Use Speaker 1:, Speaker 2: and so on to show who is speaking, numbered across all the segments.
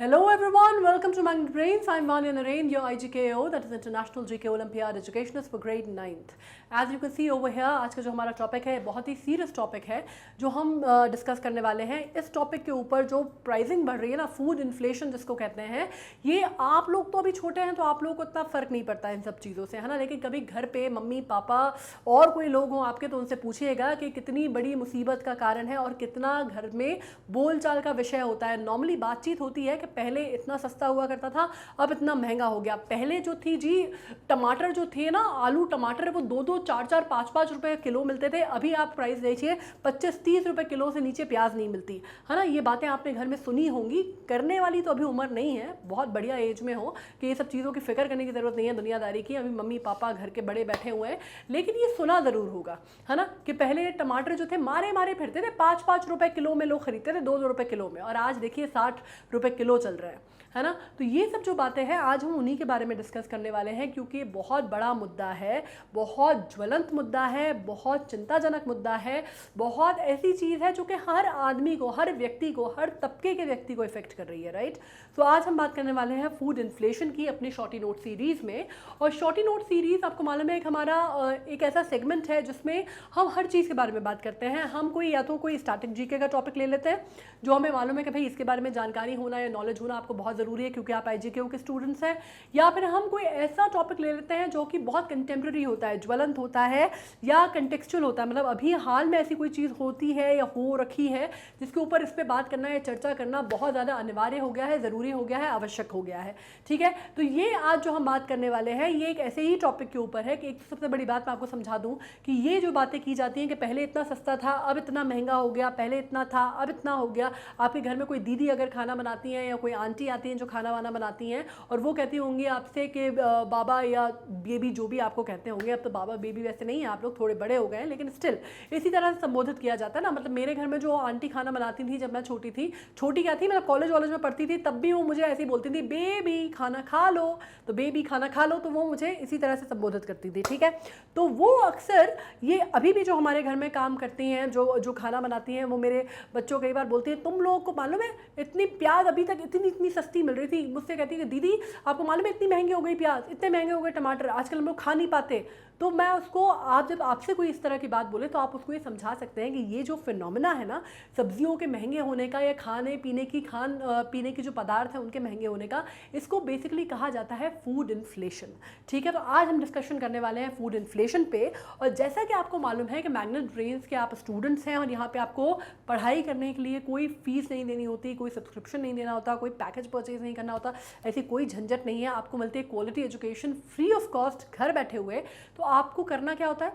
Speaker 1: Hello everyone, welcome to Magnet Brains. I'm Vanya Narain, your IGKO, that is International GK Olympiad Educationist for grade 9th. As you can see over here, आज का जो हमारा topic है बहुत ही serious topic है जो हम discuss करने वाले हैं। इस टॉपिक के ऊपर जो प्राइसिंग बढ़ रही है ना, फूड इन्फ्लेशन जिसको कहते हैं, ये आप लोग तो अभी छोटे हैं तो आप लोगों को इतना फ़र्क नहीं पड़ता इन सब चीज़ों से, है ना। लेकिन कभी घर पे मम्मी पापा और कोई लोग हों आपके तो उनसे पूछिएगा कि कितनी बड़ी मुसीबत का कारण है और कितना घर में बोलचाल का विषय होता है। नॉर्मली बातचीत होती है कि पहले इतना सस्ता हुआ करता था, अब इतना महंगा हो गया। पहले जो थी जी, टमाटर जो थे ना, आलू टमाटर, वो 2-2 4-4 5-5 रुपए किलो मिलते थे। अभी आप प्राइस देखिए 25-30 रुपए किलो से नीचे प्याज नहीं मिलती, है ना। ये बातें आपने घर में सुनी होंगी, करने वाली तो अभी उम्र नहीं है, बहुत बढ़िया एज में हो कि ये सब चीज़ों की फिक्र करने की ज़रूरत नहीं है दुनियादारी की। अभी मम्मी पापा घर के बड़े बैठे हुए हैं, लेकिन ये सुना ज़रूर होगा, है ना, कि पहले टमाटर जो थे मारे मारे फिरते थे, 5-5 रुपए किलो में लोग खरीदते थे, 2-2 रुपए किलो में, और आज देखिए 60 रुपए किलो चल रहा है ना। तो ये सब जो बातें हैं आज हम उन्हीं के बारे में डिस्कस करने वाले हैं, क्योंकि बहुत बड़ा मुद्दा है, बहुत ज्वलंत मुद्दा है, बहुत चिंताजनक मुद्दा है, बहुत ऐसी चीज़ है जो कि हर आदमी को, हर व्यक्ति को, हर तबके के व्यक्ति को इफेक्ट कर रही है, राइट। तो आज हम बात करने वाले हैं फूड इन्फ्लेशन की अपनी शॉर्टी नोट सीरीज़ में। और शॉर्टी नोट सीरीज़ आपको मालूम है, एक हमारा एक ऐसा सेगमेंट है जिसमें हम हर चीज़ के बारे में बात करते हैं। हम कोई या तो कोई स्टैटिक जीके का टॉपिक ले लेते हैं जो हमें मालूम है कि भाई इसके बारे में जानकारी होना या नॉलेज होना आपको बहुत ज़रूरी है क्योंकि आप IGKO के स्टूडेंट्स हैं, या फिर हम कोई ऐसा टॉपिक ले लेते हैं जो कि बहुत कंटेम्प्रेरी होता है, ज्वलंत होता है या कंटेक्चुअल होता है, मतलब अभी हाल में ऐसी कोई चीज़ होती है या हो रखी है जिसके ऊपर इस पर बात करना या चर्चा करना बहुत ज़्यादा अनिवार्य हो गया है, ज़रूरी हो गया है, आवश्यक हो गया है, ठीक है। तो ये आज जो हम बात करने वाले हैं ये एक ऐसे ही टॉपिक के ऊपर है कि एक सबसे बड़ी बात मैं आपको समझा दूँ कि ये जो बातें की जाती हैं कि पहले इतना सस्ता था अब इतना महंगा हो गया, पहले इतना था अब इतना हो गया। आपके घर में कोई दीदी अगर खाना बनाती हैं या कोई आंटी आती हैं जो खाना वाना बनाती हैं और वो कहती होंगी आपसे कि बाबा या बेबी, जो भी आपको कहते होंगे, अब तो बाबा बेबी वैसे नहीं है, आप लोग थोड़े बड़े हो गए हैं, लेकिन स्टिल इसी तरह से संबोधित किया जाता है ना। मतलब मेरे घर में जो आंटी खाना बनाती थी जब मैं छोटी थी, छोटी क्या थी, मतलब कॉलेज वॉलेज में पढ़ती थी, तब भी वो मुझे ऐसे ही बोलती थी, बेबी खाना खा लो, तो बेबी खाना खा लो, तो वो मुझे इसी तरह से संबोधित करती थी, ठीक है। तो वो अक्सर ये अभी भी जो हमारे घर में काम करती हैं, जो खाना बनाती हैं, वो मेरे बच्चों कई बार बोलती हैं, तुम लोगों को मालूम है इतनी प्याज अभी तक इतनी सस्ती मिल रही थी, मुझसे कहती है दीदी आपको मालूम है इतनी महंगी हो गई प्याज, इतने महंगे हो गए टमाटर, आजकल हम लोग खा नहीं पाते। तो मैं उसको, आप जब आपसे कोई इस तरह की बात बोले तो आप उसको ये समझा सकते हैं कि ये जो फिनोमेना है ना, सब्जियों के महंगे होने का या खाने पीने की जो पदार्थ है उनके महंगे होने का, इसको बेसिकली कहा जाता है फूड इन्फ्लेशन, ठीक है। तो आज हम डिस्कशन करने वाले हैं फूड इन्फ्लेशन पे। और जैसा कि आपको मालूम है कि मैग्नेट ब्रेन्स के आप स्टूडेंट्स हैं और यहाँ पे आपको पढ़ाई करने के लिए कोई फीस नहीं देनी होती, कोई सब्सक्रिप्शन नहीं देना होता, कोई पैकेज परचेज नहीं करना होता, ऐसी कोई झंझट नहीं है। आपको मिलती है quality education free of cost घर बैठे हुए। तो आपको करना क्या होता है,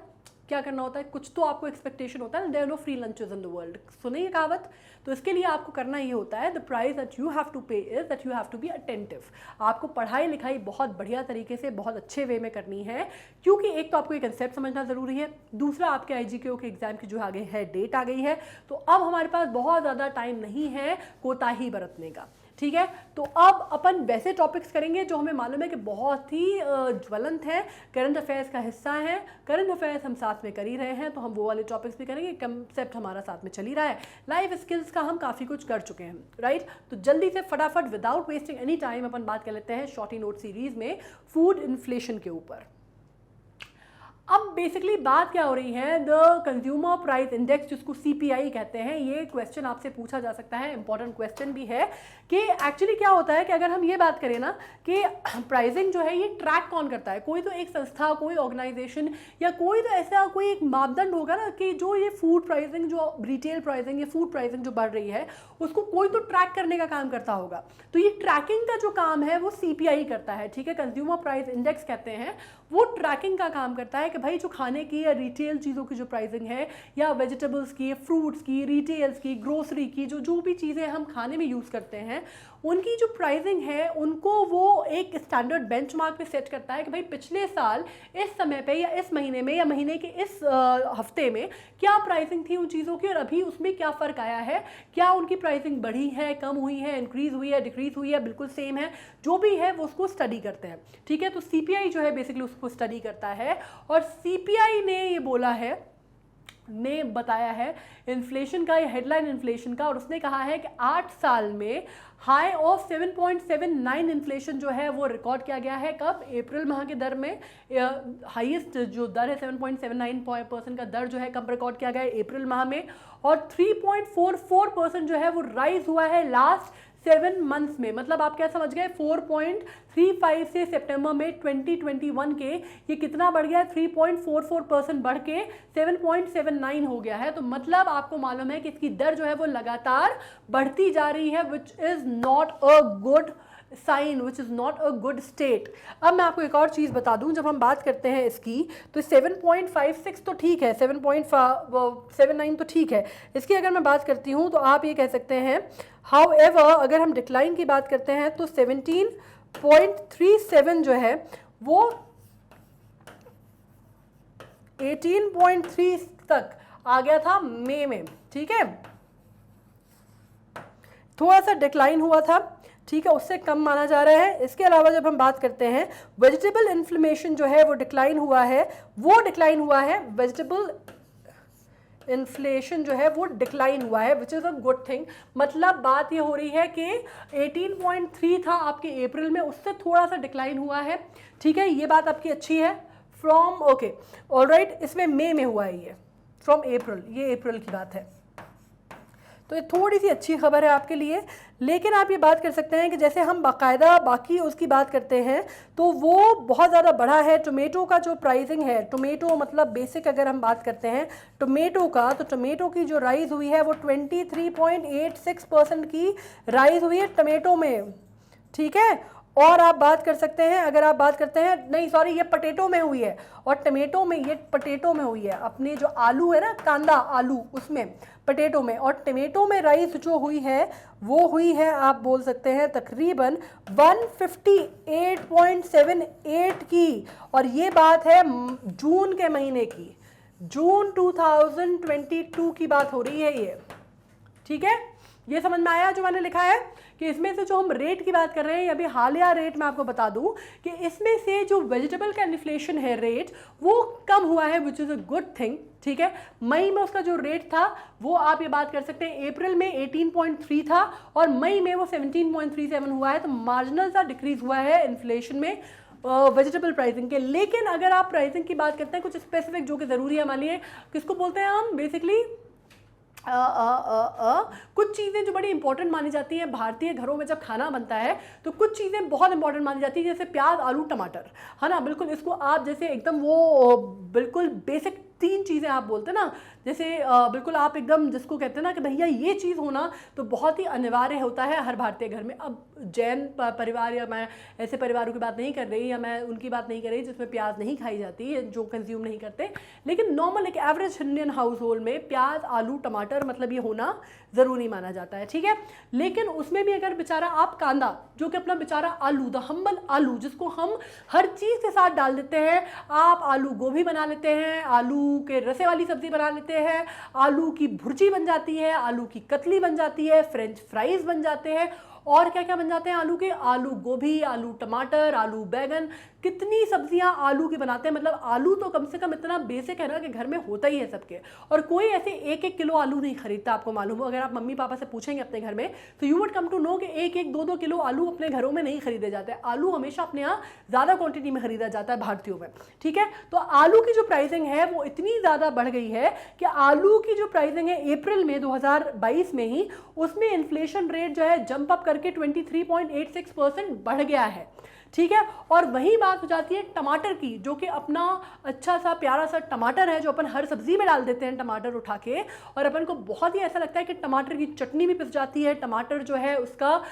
Speaker 1: क्या करना होता है, कुछ तो आपको एक्सपेक्टेशन होता है, there are no free lunches in the world, सुनिए ये कहावत। तो इसके लिए आपको करना ये होता है, the price that you have to pay is that you have to be attentive. आपको पढ़ाई लिखाई बहुत बढ़िया तरीके से, बहुत अच्छे वे में करनी है, क्योंकि एक तो आपको एक कंसेप्ट समझना ज़रूरी है, दूसरा आपके IGKO के एग्जाम की जो आगे है डेट आ गई है, तो अब हमारे पास बहुत ज़्यादा टाइम नहीं है कोताही बरतने का, ठीक है। तो अब अपन वैसे टॉपिक्स करेंगे जो हमें मालूम है कि बहुत ही ज्वलंत है, करंट अफेयर्स का हिस्सा है, करंट अफेयर्स हम साथ में कर ही रहे हैं, तो हम वो वाले टॉपिक्स भी करेंगे, कंसेप्ट हमारा साथ में चल ही रहा है, लाइफ स्किल्स का हम काफ़ी कुछ कर चुके हैं, राइट। तो जल्दी से फटाफट विदाउट वेस्टिंग एनी टाइम अपन बात कर लेते हैं शॉर्टी नोट सीरीज में फूड इन्फ्लेशन के ऊपर। अब बेसिकली बात क्या हो रही है, द कंज्यूमर प्राइस इंडेक्स जिसको CPI कहते हैं, ये क्वेश्चन आपसे पूछा जा सकता है, इंपॉर्टेंट क्वेश्चन भी है कि एक्चुअली क्या होता है कि अगर हम ये बात करें ना कि प्राइसिंग जो है ये ट्रैक कौन करता है, कोई तो एक संस्था, कोई ऑर्गेनाइजेशन या कोई तो ऐसा कोई एक मापदंड होगा ना कि जो ये फूड प्राइसिंग, जो रिटेल प्राइसिंग या फूड प्राइसिंग जो बढ़ रही है उसको कोई तो ट्रैक करने का काम करता होगा। तो ये ट्रैकिंग का जो काम है वो CPI करता है, ठीक है, कंज्यूमर प्राइस इंडेक्स कहते हैं, वो ट्रैकिंग का काम करता है कि भाई जो खाने की या रिटेल चीज़ों की जो प्राइसिंग है, या वेजिटेबल्स की, फ्रूट्स की, रिटेल्स की, ग्रोसरी की, जो भी चीज़ें हम खाने में यूज़ करते हैं उनकी जो प्राइसिंग है उनको वो एक स्टैंडर्ड बेंचमार्क पे सेट करता है कि भाई पिछले साल इस समय पे या इस महीने में या महीने के इस हफ्ते में क्या प्राइसिंग थी उन चीज़ों की और अभी उसमें क्या फ़र्क आया है, क्या उनकी प्राइसिंग बढ़ी है, कम हुई है, इंक्रीज़ हुई है, डिक्रीज़ हुई है, बिल्कुल सेम है, जो भी है वो उसको स्टडी करते हैं, ठीक है। तो CPI जो है बेसिकली उसको स्टडी करता है और CPI ने ये बोला है ने बताया है इन्फ्लेशन का, ये हेडलाइन इन्फ्लेशन का, और उसने कहा है कि 8 साल में हाई ऑफ 7.79 इन्फ्लेशन जो है वो रिकॉर्ड किया गया है। कब? अप्रैल माह के दर में हाईएस्ट जो दर है 7.79% का दर जो है कब रिकॉर्ड किया गया है? अप्रैल माह में। और 3.44% जो है वो राइज हुआ है लास्ट 7 मंथ्स में। मतलब आप क्या समझ गए? 4.35 से सितंबर में 2021 के ये कितना बढ़ गया है? 3.44% बढ़ के 7.79 हो गया है। तो मतलब आपको मालूम है कि इसकी दर जो है वो लगातार बढ़ती जा रही है, which is not a good sign, which is not a good state. अब मैं आपको एक और चीज़ बता दूं, जब हम बात करते हैं इसकी तो 7.56 तो ठीक है, 7.79 तो ठीक है। इसकी अगर मैं बात करती हूं तो आप ये कह सकते हैं हाउएवर अगर हम डिक्लाइन की बात करते हैं तो 17.37 जो है वो 18.3 तक आ गया था मई में, ठीक है। थोड़ा सा डिक्लाइन हुआ था, ठीक है, उससे कम माना जा रहा है। इसके अलावा जब हम बात करते हैं वेजिटेबल इन्फ्लेमेशन जो है वो डिक्लाइन हुआ है, वेजिटेबल इन्फ्लेशन जो है वो डिक्लाइन हुआ है, which is a good thing. मतलब बात ये हो रही है कि 18.3 था आपके अप्रैल में, उससे थोड़ा सा डिक्लाइन हुआ है, ठीक है, ये बात आपकी अच्छी है। फ्रॉम ओके ऑलराइट, इसमें मई में हुआ है, ये फ्रॉम अप्रैल, ये अप्रैल की बात है, तो ये थोड़ी सी अच्छी खबर है आपके लिए। लेकिन आप ये बात कर सकते हैं कि जैसे हम बाकायदा बाकी उसकी बात करते हैं तो वो बहुत ज़्यादा बढ़ा है। टोमेटो का जो प्राइसिंग है, टोमेटो मतलब बेसिक अगर हम बात करते हैं टोमेटो का, तो टोमेटो की जो राइज हुई है वो 23.86% की राइज हुई है टोमेटो में, ठीक है। और आप बात कर सकते हैं, अगर आप बात करते हैं, नहीं सॉरी, ये पटेटो में हुई है, और टमेटो में, ये पटेटो में हुई है, अपने जो आलू है ना, कांदा आलू, उसमें पटेटो में। और टमेटो में राइस जो हुई है वो हुई है, आप बोल सकते हैं तकरीबन 158.78 की, और ये बात है जून के महीने की, जून 2022 की बात हो रही है ये, ठीक है। ये समझ में आया जो मैंने लिखा है कि इसमें से जो हम रेट की बात कर रहे हैं, अभी हालिया रेट मैं आपको बता दूं कि इसमें से जो वेजिटेबल का इन्फ्लेशन है रेट वो कम हुआ है, which is a good thing, ठीक है। मई में उसका जो रेट था वो आप ये बात कर सकते हैं अप्रैल में 18.3 था और मई में वो 17.37 हुआ है, तो मार्जिनल सा डिक्रीज हुआ है इन्फ्लेशन में वेजिटेबल प्राइसिंग के। लेकिन अगर आप प्राइसिंग की बात करते हैं कुछ स्पेसिफिक जो कि ज़रूरी है, मान लीजिए किसको बोलते हैं हम बेसिकली कुछ चीज़ें जो बड़ी इंपॉर्टेंट मानी जाती हैं भारतीय घरों में जब खाना बनता है, तो कुछ चीज़ें बहुत इंपॉर्टेंट मानी जाती हैं, जैसे प्याज, आलू, टमाटर, है ना। बिल्कुल इसको आप जैसे एकदम वो बिल्कुल बेसिक 3 चीज़ें आप बोलते हैं ना, जैसे बिल्कुल आप एकदम जिसको कहते हैं ना कि भैया ये चीज़ होना तो बहुत ही अनिवार्य होता है हर भारतीय घर में। अब जैन परिवार या मैं ऐसे परिवारों की बात नहीं कर रही, या मैं उनकी बात नहीं कर रही जिसमें प्याज नहीं खाई जाती है, जो कंज्यूम नहीं करते, लेकिन नॉर्मल एक एवरेज इंडियन हाउस होल्ड में प्याज, आलू, टमाटर मतलब ये होना ज़रूरी माना जाता है, ठीक है। लेकिन उसमें भी अगर बेचारा आप कांदा, जो कि अपना बेचारा आलू, द हम्बल आलू, जिसको हम हर चीज़ के साथ डाल देते हैं, आप आलू गोभी बना लेते हैं, आलू के रसे वाली सब्जी बना लेते हैं, आलू की भुर्जी बन जाती है, आलू की कतली बन जाती है, फ्रेंच फ्राइज बन जाते हैं, और क्या क्या बन जाते हैं आलू के, आलू गोभी, आलू टमाटर, आलू बैगन, कितनी सब्जियां आलू की बनाते हैं। मतलब आलू तो कम से कम इतना बेसिक है ना कि घर में होता ही है सबके, और कोई ऐसे 1-1 किलो आलू नहीं खरीदता। आपको मालूम हो, अगर आप मम्मी पापा से पूछेंगे अपने घर में तो you would come to know कि 1-1, 2-2 किलो आलू अपने घरों में नहीं खरीदे जाते हैं। आलू हमेशा अपने यहाँ ज़्यादा क्वांटिटी में खरीदा जाता है भारतीयों में, ठीक है। तो आलू की जो प्राइसिंग है वो इतनी ज़्यादा बढ़ गई है कि आलू की जो प्राइसिंग है अप्रैल में 2022 में ही, उसमें इन्फ्लेशन रेट जो है जंप अप करके 23.86% बढ़ गया है, ठीक है। और वही बात हो जाती है टमाटर की, जो कि अपना अच्छा सा प्यारा सा टमाटर है, जो अपन हर सब्जी में डाल देते हैं टमाटर उठा के, और अपन को बहुत ही ऐसा लगता है कि टमाटर की चटनी भी पिस जाती है। टमाटर जो है उसका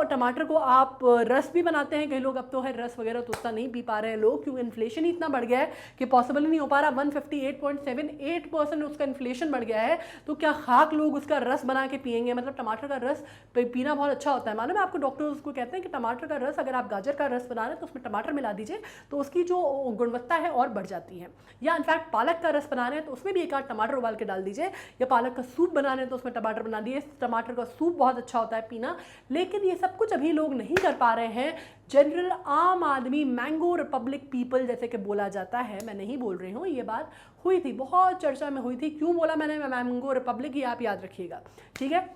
Speaker 1: टमाटर को आप रस भी बनाते हैं कई लोग, अब तो है रस वगैरह तो उतना नहीं पी पा रहे हैं लोग, क्योंकि इन्फ्लेशन ही इतना बढ़ गया है कि पॉसिबल ही नहीं हो पा रहा। 158.78% उसका इन्फ्लेशन बढ़ गया है, तो क्या खाक लोग उसका रस बना के पियेंगे। मतलब टमाटर का रस पीना बहुत बहुत अच्छा होता है। मालूम है आपको, डॉक्टर उसको कहते हैं कि टमाटर का रस, अगर आप गाजर का रस बना रहे हैं तो उसमें टमाटर मिला दीजिए तो उसकी जो गुणवत्ता है और बढ़ जाती है। या इनफैक्ट पालक का रस बना रहे हैं तो उसमें भी एक आध टमाटर उबाल के डाल दीजिए, या पालक का सूप बना रहे हैं तो उसमें टमाटर बना दिए, टमाटर का सूप बहुत अच्छा होता है पीना। लेकिन ये सब कुछ अभी लोग नहीं कर पा रहे हैं। जनरल आम आदमी, मैंगो रिपब्लिक पीपल जैसे कि बोला जाता है, मैं नहीं बोल रही हूँ, ये बात हुई थी, बहुत चर्चा में हुई थी। क्यों बोला मैंने मैंगो रिपब्लिक, ये आप याद रखिएगा, ठीक है।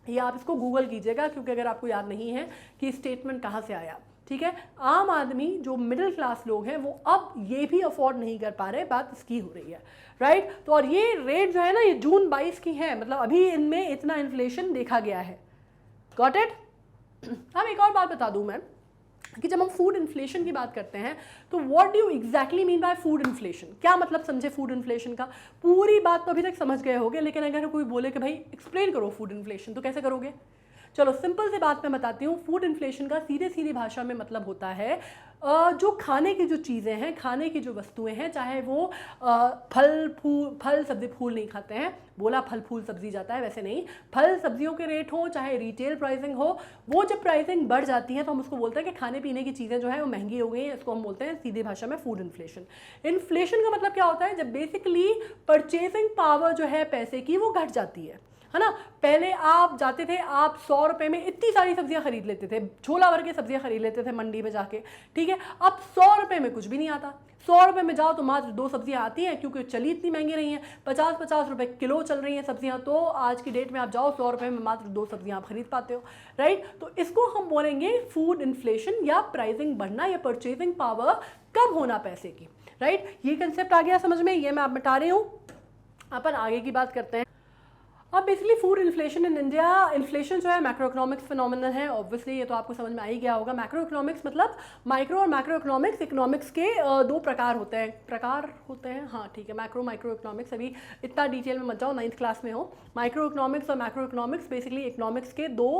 Speaker 1: ये आप इसको गूगल कीजिएगा, क्योंकि अगर आपको याद नहीं है कि स्टेटमेंट कहाँ से आया, ठीक है। आम आदमी, जो मिडिल क्लास लोग हैं, वो अब ये भी अफोर्ड नहीं कर पा रहे, बात इसकी हो रही है, राइट। तो और ये रेट जो है ना, ये जून 22 की है, मतलब अभी इनमें इतना इन्फ्लेशन देखा गया है। Got it. अब एक और बात बता दूं मैं कि जब हम फूड इन्फ्लेशन की बात करते हैं तो what do you exactly mean by food inflation, क्या मतलब समझे फूड इन्फ्लेशन का। पूरी बात तो अभी तक समझ गए होगे, लेकिन अगर कोई बोले कि भाई एक्सप्लेन करो फूड इन्फ्लेशन, तो कैसे करोगे। चलो सिंपल सी बात मैं बताती हूँ। फूड इन्फ्लेशन का सीधे सीधी भाषा में मतलब होता है जो खाने की जो चीज़ें हैं, खाने की जो वस्तुएं हैं, चाहे वो फल सब्जी, फूल नहीं खाते हैं, बोला फल फूल सब्जी जाता है, वैसे नहीं, फल सब्जियों के रेट हो, चाहे रिटेल प्राइसिंग हो, वो जब प्राइसिंग बढ़ जाती है तो हम उसको बोलते हैं कि खाने पीने की चीज़ें जो है वो महंगी हो गई हैं। इसको हम बोलते हैं सीधी भाषा में फूड इन्फ्लेशन। इन्फ्लेशन का मतलब क्या होता है, जब बेसिकली परचेसिंग पावर जो है पैसे की वो घट जाती है ना। पहले आप जाते थे, आप 100 रुपए में इतनी सारी सब्जियां खरीद लेते थे, झोला भर के सब्जियां खरीद लेते थे मंडी में जाके, ठीक है। अब 100 रुपए में कुछ भी नहीं आता। 100 रुपए में जाओ तो मात्र 2 सब्जियां आती हैं, क्योंकि चली इतनी महंगी रही हैं। 50-50 रुपए किलो चल रही हैं सब्जियां, तो आज की डेट में आप जाओ 100 रुपए में मात्र 2 सब्जियां आप खरीद पाते हो, राइट। तो इसको हम बोलेंगे फूड इन्फ्लेशन, या प्राइसिंग बढ़ना, या परचेसिंग पावर कम होना पैसे की, राइट। ये कंसेप्ट आ गया समझ में, ये मैं आप बता रही हूँ। अपन आगे की बात करते हैं। अब basically food inflation in India, inflation जो है मैक्रो इकोनॉमिक्स फिनोमिनल है, ऑब्वियसली ये तो आपको समझ में आ ही गया होगा। मैक्रो इकोनॉमिक्स मतलब माइक्रो और मैक्रो इकोनॉमिक्स, इकोनॉमिक्स के 2 प्रकार होते हैं, हाँ ठीक है। माइक्रो इकोनॉमिक्स, अभी इतना डिटेल में मत जाओ, 9th क्लास में हो। माइक्रो इकोनॉमिक्स और मैक्रो इकोनॉमिक्स बेसिकली इकोनॉमिक्स के 2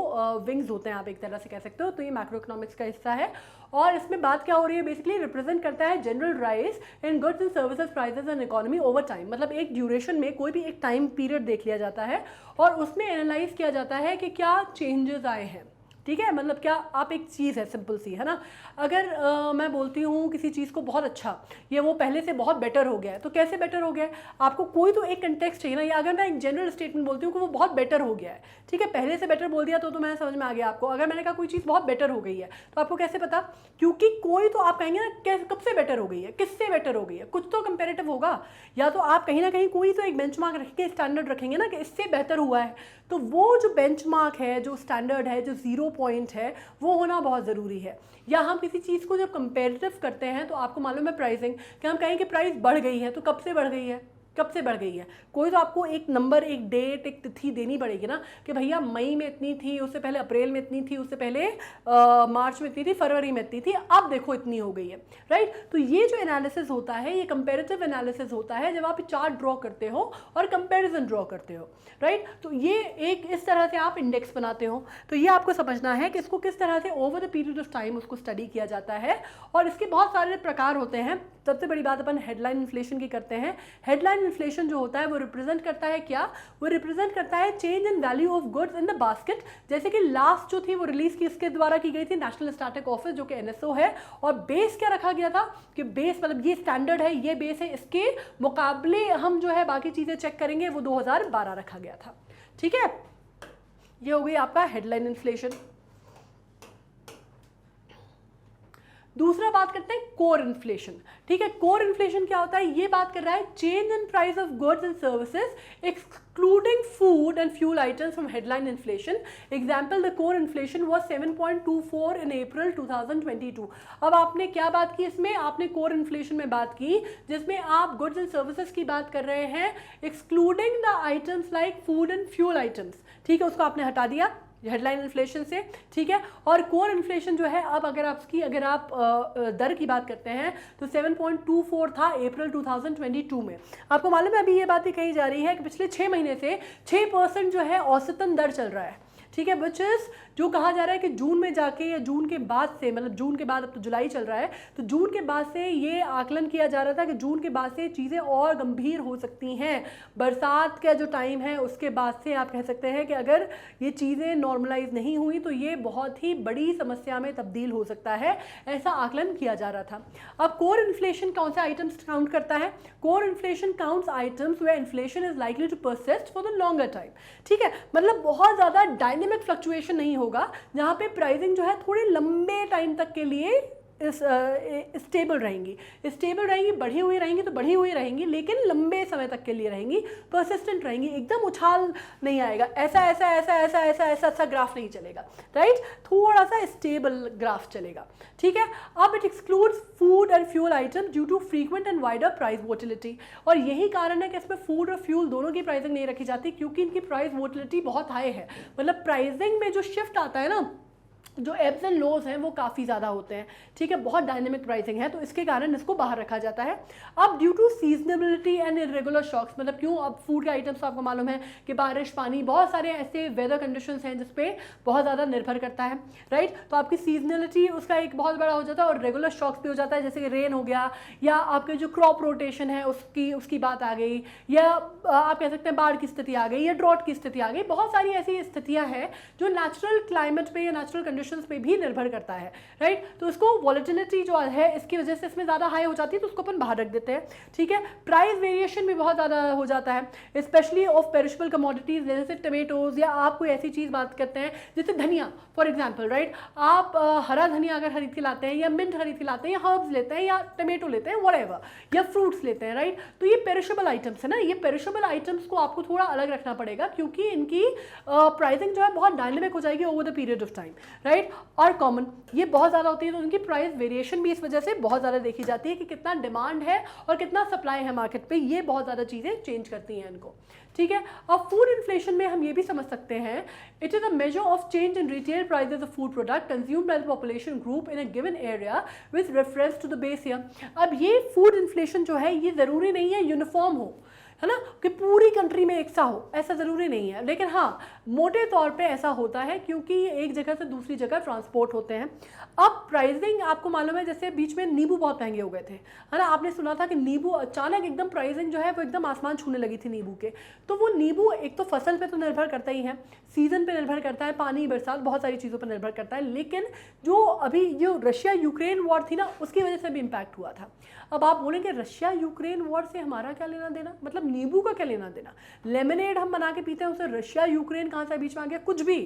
Speaker 1: विंग्स होते हैं, आप एक तरह से कह सकते हो। तो ये मैक्रो इकोनॉमिक्स का हिस्सा है, और इसमें बात क्या हो रही है, बेसिकली रिप्रेजेंट करता है general rise in goods and services prices and economy over time. मतलब एक ड्यूरेशन में कोई भी एक टाइम पीरियड देख लिया जाता है और उसमें एनालाइज किया जाता है कि क्या चेंजेस आए हैं, ठीक है। मतलब क्या आप एक चीज़ है सिंपल सी, है ना। अगर मैं बोलती हूँ किसी चीज़ को बहुत अच्छा, ये वो पहले से बहुत बेटर हो गया है, तो कैसे बेटर हो गया है, आपको कोई तो एक कंटेक्स्ट चाहिए ना। या अगर मैं एक जनरल स्टेटमेंट बोलती हूँ कि वो बहुत बेटर हो गया है, ठीक है, पहले से बेटर बोल दिया तो मैं समझ में आ गया आपको। अगर मैंने कहा कोई चीज़ बहुत बेटर हो गई है, तो आपको कैसे पता, क्योंकि कोई तो आप कहेंगे ना कब से बेटर हो गई है, किससे बेटर हो गई है, कुछ तो कंपेरेटिव होगा। या तो आप कहीं ना कहीं कोई तो एक बेंचमार्क रखेंगे, स्टैंडर्ड रखेंगे ना कि इससे बेहतर हुआ है। तो वो जो बेंचमार्क है, जो स्टैंडर्ड है, जो 0 पॉइंट है, वो होना बहुत ज़रूरी है। या हम किसी चीज़ को जब कंपेरेटिव करते हैं तो आपको मालूम है प्राइसिंग, कि हम कहें कि प्राइस बढ़ गई है, तो कब से बढ़ गई है, कब से बढ़ गई है। कोई तो आपको एक नंबर, एक डेट, एक तिथि देनी पड़ेगी ना, कि भैया मई में इतनी थी, उससे पहले अप्रैल में इतनी थी, उससे पहले मार्च में इतनी थी, फरवरी में इतनी थी, अब देखो इतनी हो गई है, राइट। तो ये जो एनालिसिस होता है, ये कंपेरेटिव एनालिसिस होता है, जब आप चार्ट ड्रॉ करते हो और कंपेरिजन ड्रॉ करते हो, राइट। तो ये एक इस तरह से आप इंडेक्स बनाते हो। तो ये आपको समझना है कि इसको किस तरह से over the period of time उसको स्टडी किया जाता है, और इसके बहुत सारे प्रकार होते हैं। सबसे बड़ी बात अपन हेडलाइन इन्फ्लेशन की करते हैं। हेडलाइन इन्फ्लेशन जो होता है वो रिप्रेजेंट करता है क्या, वो रिप्रेजेंट करता है change in value of goods in the basket. जैसे कि लास्ट जो थी वो रिलीज किसके द्वारा की गई थी, नेशनल स्टैटिस्टिक्स ऑफिस, जो कि NSO है। और बेस क्या रखा गया था, कि बेस मतलब ये स्टैंडर्ड है, ये बेस है, इसके मुकाबले हम जो है बाकी चीजें चेक करेंगे, वो 2012 रखा गया था, ठीक है। ये हो गई आपका हेडलाइन इन्फ्लेशन। दूसरा बात करते हैं कोर इन्फ्लेशन, ठीक है। कोर इन्फ्लेशन क्या होता है, ये बात कर रहा है change in price of goods and services excluding food and fuel items from headline inflation. Example, the core inflation was 7.24 in April 2022। अब आपने क्या बात की इसमें, आपने कोर इन्फ्लेशन में बात की जिसमें आप गुड्स एंड सर्विसेज की बात कर रहे हैं, excluding the items like food and fuel items, ठीक है, उसको आपने हटा दिया हेडलाइन इन्फ्लेशन से, ठीक है। और कोर इन्फ्लेशन जो है, अब अगर आप दर की बात करते हैं तो 7.24 था अप्रैल 2022 में। आपको मालूम है अभी ये बात ही कही जा रही है कि पिछले 6 महीने से 6% जो है औसतन दर चल रहा है, ठीक है, विच इज जो कहा जा रहा है कि जून में जाके या जून के बाद से, मतलब जून के बाद, अब तो जुलाई चल रहा है, तो जून के बाद से ये आकलन किया जा रहा था कि जून के बाद से चीज़ें और गंभीर हो सकती हैं। बरसात का जो टाइम है उसके बाद से आप कह सकते हैं कि अगर ये चीज़ें नॉर्मलाइज नहीं हुई तो ये बहुत ही बड़ी समस्या में तब्दील हो सकता है, ऐसा आकलन किया जा रहा था। अब कोर इन्फ्लेशन कौन से आइटम्स काउंट करता है? Core inflation counts items where inflation is likely to persist for the longer time. ठीक है, मतलब बहुत ज़्यादा डायनेमिक फ्लक्चुएशन नहीं होगा, जहाँ पे प्राइसिंग जो है थोड़े लंबे टाइम तक के लिए स्टेबल रहेंगी, बढ़ी हुई रहेंगी तो बढ़ी हुई रहेंगी, लेकिन लंबे समय तक के लिए रहेंगी, परसिस्टेंट रहेंगी, एकदम उछाल नहीं आएगा, ऐसा ऐसा ऐसा ऐसा ऐसा ऐसा ऐसा ग्राफ नहीं चलेगा, राइट, थोड़ा सा स्टेबल ग्राफ चलेगा। ठीक है, अब it excludes food and fuel item due to frequent and wider price volatility, और यही कारण है कि इसमें फूड और फ्यूल दोनों की प्राइसिंग नहीं रखी जाती, क्योंकि इनकी प्राइस वोटिलिटी बहुत हाई है। मतलब प्राइसिंग में जो शिफ्ट आता है ना, जो एब्स एंड लोज हैं वो काफ़ी ज़्यादा होते हैं। ठीक है, बहुत डायनेमिक प्राइसिंग है, तो इसके कारण इसको बाहर रखा जाता है। अब due to seasonability and irregular shocks, मतलब क्यों, अब फूड के आइटम्स तो आपको मालूम है कि बारिश, पानी, बहुत सारे ऐसे वेदर कंडीशंस हैं जिसपे बहुत ज़्यादा निर्भर करता है, राइट, तो आपकी सीजनलिटी उसका एक बहुत बड़ा हो जाता है, और रेगुलर शॉक्स भी हो जाता है, जैसे कि रेन हो गया, या आपके जो क्रॉप रोटेशन है उसकी बात आ गई, या आप कह सकते हैं बाढ़ की स्थिति आ गई, या ड्रॉट की स्थिति आ गई। बहुत सारी ऐसी स्थितियाँ हैं जो नेचुरल क्लाइमेट पे या नेचुरल कंडीशंस पे भी निर्भर करता है, राइट, तो इसको वॉलेटिलिटी जो है इसकी वजह से इसमें ज़्यादा हाई हो जाती है, तो उसको अपन बाहर रख देते हैं। ठीक है, प्राइस वेरिएशन भी बहुत ज़्यादा हो जाता है, स्पेशली ऑफ पेरिशेबल कमोडिटीज़, जैसे टमेटोज, या आप कोई ऐसी चीज़ बात करते हैं जैसे धनिया फॉर एग्जाम्पल, राइट, आप हरा धनिया अगर खरीद के लाते हैं, या मिंट खरीद के लाते हैं, या हर्ब्स लेते हैं, या टमेटो लेते हैं, व्हाटएवर, या फ्रूट्स लेते हैं, राइट, तो ये पेरिशेबल आइटम्स है ना, ये पेरिशेबल आइटम्स को आपको थोड़ा अलग रखना पड़ेगा, क्योंकि इनकी प्राइसिंग जो है बहुत डायनेमिक हो जाएगी over the period of time, right, और कॉमन ये बहुत ज़्यादा होती है, तो उनकी प्राइस वेरिएशन भी इस वजह से बहुत ज़्यादा देखी जाती है कि कितना डिमांड है और कितना सप्लाई है मार्केट पे, ये बहुत ज़्यादा चीज़ें चेंज करती हैं इनको। ठीक है, अब फूड इन्फ्लेशन में हम ये भी समझ सकते हैं, it is a major of change in retail prices of food product consumed by the population group in a given area with reference to the base year. अब ये फूड इन्फ्लेशन जो है ये ज़रूरी नहीं है यूनिफॉर्म हो, है ना, कि पूरी कंट्री में एक सा हो, ऐसा ज़रूरी नहीं है, लेकिन हाँ मोटे तौर पे ऐसा होता है, क्योंकि एक जगह से दूसरी जगह ट्रांसपोर्ट होते हैं। अब प्राइसिंग आपको मालूम है, जैसे बीच में नींबू बहुत महंगे हो गए थे, है ना, आपने सुना था कि नींबू अचानक एकदम प्राइसिंग जो है वो एकदम आसमान छूने लगी थी नींबू के। तो वो नींबू एक तो फसल पे तो निर्भर करता ही है, सीजन पे निर्भर करता है, पानी, बरसात, बहुत सारी चीज़ों पर निर्भर करता है, लेकिन जो अभी जो रशिया यूक्रेन वॉर थी ना, उसकी वजह से भी इम्पैक्ट हुआ था। अब आप बोलेंगे रशिया यूक्रेन वॉर से हमारा क्या लेना देना, मतलब नींबू का क्या लेना देना, लेमनेड हम बना के पीते हैं, उससे रशिया यूक्रेन कहाँ से बीच में आ गया, कुछ भी।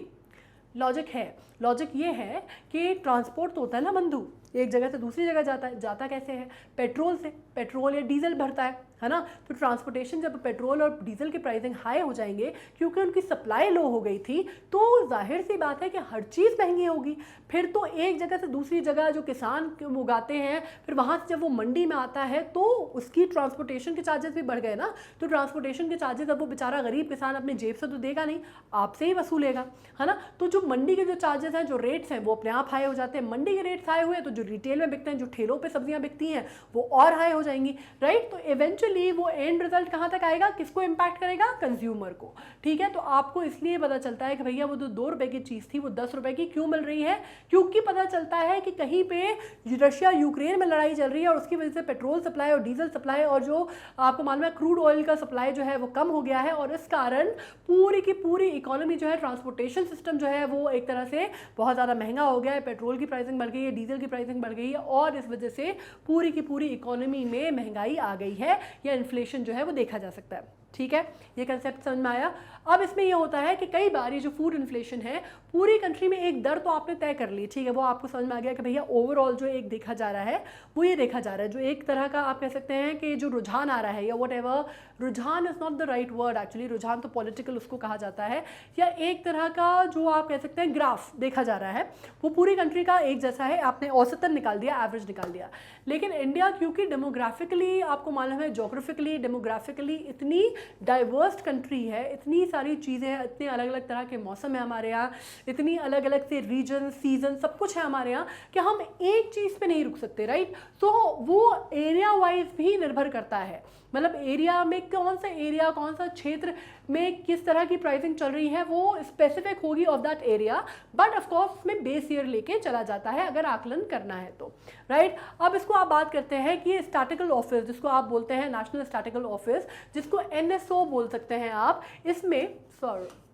Speaker 1: लॉजिक है, लॉजिक ये है कि ट्रांसपोर्ट तो होता है ना बंधु, एक जगह से दूसरी जगह जाता कैसे है, पेट्रोल से, पेट्रोल या डीजल भरता है ना, तो ट्रांसपोर्टेशन जब पेट्रोल और डीजल की प्राइसिंग हाई हो जाएंगे, क्योंकि उनकी सप्लाई लो हो गई थी, तो जाहिर सी बात है कि हर चीज़ महंगी होगी। फिर तो एक जगह से दूसरी जगह जो किसान उगाते हैं, फिर वहाँ से जब वो मंडी में आता है तो उसकी ट्रांसपोर्टेशन के चार्जेस भी बढ़ गए ना, तो ट्रांसपोर्टेशन के चार्जेस अब वो बेचारा गरीब किसान अपने जेब से तो देगा नहीं, आपसे ही वसूलेगा, है ना, तो जो मंडी के जो चार्जेस हैं, जो रेट्स हैं, वो अपने आप हाई हो जाते हैं। मंडी के रेट्स हाई हुए तो जो रिटेल में बिकते हैं, जो ठेलों पे सब्जियां बिकती हैं, वो और हाई हो जाएंगी, राइट, तो इवेंचुअली वो एंड रिजल्ट कहाँ तक आएगा, किसको इम्पैक्ट करेगा, कंज्यूमर को। ठीक है, तो आपको इसलिए पता चलता है कि भैया वो जो 2 रुपए की चीज़ थी वो 10 रुपए की क्यों मिल रही है, क्योंकि पता चलता है कि कहीं पे रशिया यूक्रेन में लड़ाई चल रही है और उसकी वजह से पेट्रोल सप्लाई और डीजल सप्लाई और जो आपको मालूम है क्रूड ऑयल का सप्लाई जो है वो कम हो गया है, और इस कारण पूरी की पूरी इकोनॉमी जो है, ट्रांसपोर्टेशन सिस्टम जो है वो एक तरह से बहुत ज़्यादा महंगा हो गया है, पेट्रोल की प्राइसिंग बढ़ गई है, डीजल की प्राइसिंग बढ़ गई है, और इस वजह से पूरी की पूरी इकोनॉमी में महंगाई आ गई है, या इन्फ्लेशन जो है वो देखा जा सकता है। ठीक है, ये कंसेप्ट समझ में आया। अब इसमें ये होता है कि कई बार ये जो फूड इन्फ्लेशन है पूरी कंट्री में एक दर तो आपने तय कर ली, ठीक है, वो आपको समझ में आ गया कि भैया ओवरऑल जो एक देखा जा रहा है वो ये देखा जा रहा है, जो एक तरह का आप कह सकते हैं कि जो रुझान आ रहा है, या वट एवर, रुझान is not the right word actually, रुझान तो पॉलिटिकल उसको कहा जाता है, या एक तरह का जो आप कह सकते हैं ग्राफ देखा जा रहा है, वो पूरी कंट्री का एक जैसा है, आपने औसतन निकाल दिया, एवरेज निकाल दिया। लेकिन इंडिया क्योंकि डेमोग्राफिकली आपको मालूम है, जोग्राफिकली, डेमोग्राफिकली इतनी डाइवर्स कंट्री है, इतनी सारी चीज़ें हैं, इतने अलग अलग तरह के मौसम है हमारे यहाँ, इतनी अलग अलग से रीजन, सीजन, सब कुछ है हमारे यहाँ कि हम एक चीज़ पे नहीं रुक सकते, राइट। तो वो एरिया वाइज भी निर्भर करता है, मतलब एरिया में कौन सा एरिया, कौन सा क्षेत्र में किस तरह की प्राइसिंग चल रही है वो स्पेसिफिक होगी of that area, but of course उसमें बेस ईयर लेके चला जाता है अगर आकलन करना है तो, राइट। अब इसको आप बात करते हैं कि स्टैटिकल ऑफिस, जिसको आप बोलते हैं नेशनल स्टैटिकल ऑफिस, जिसको NSO बोल सकते हैं आप, इसमें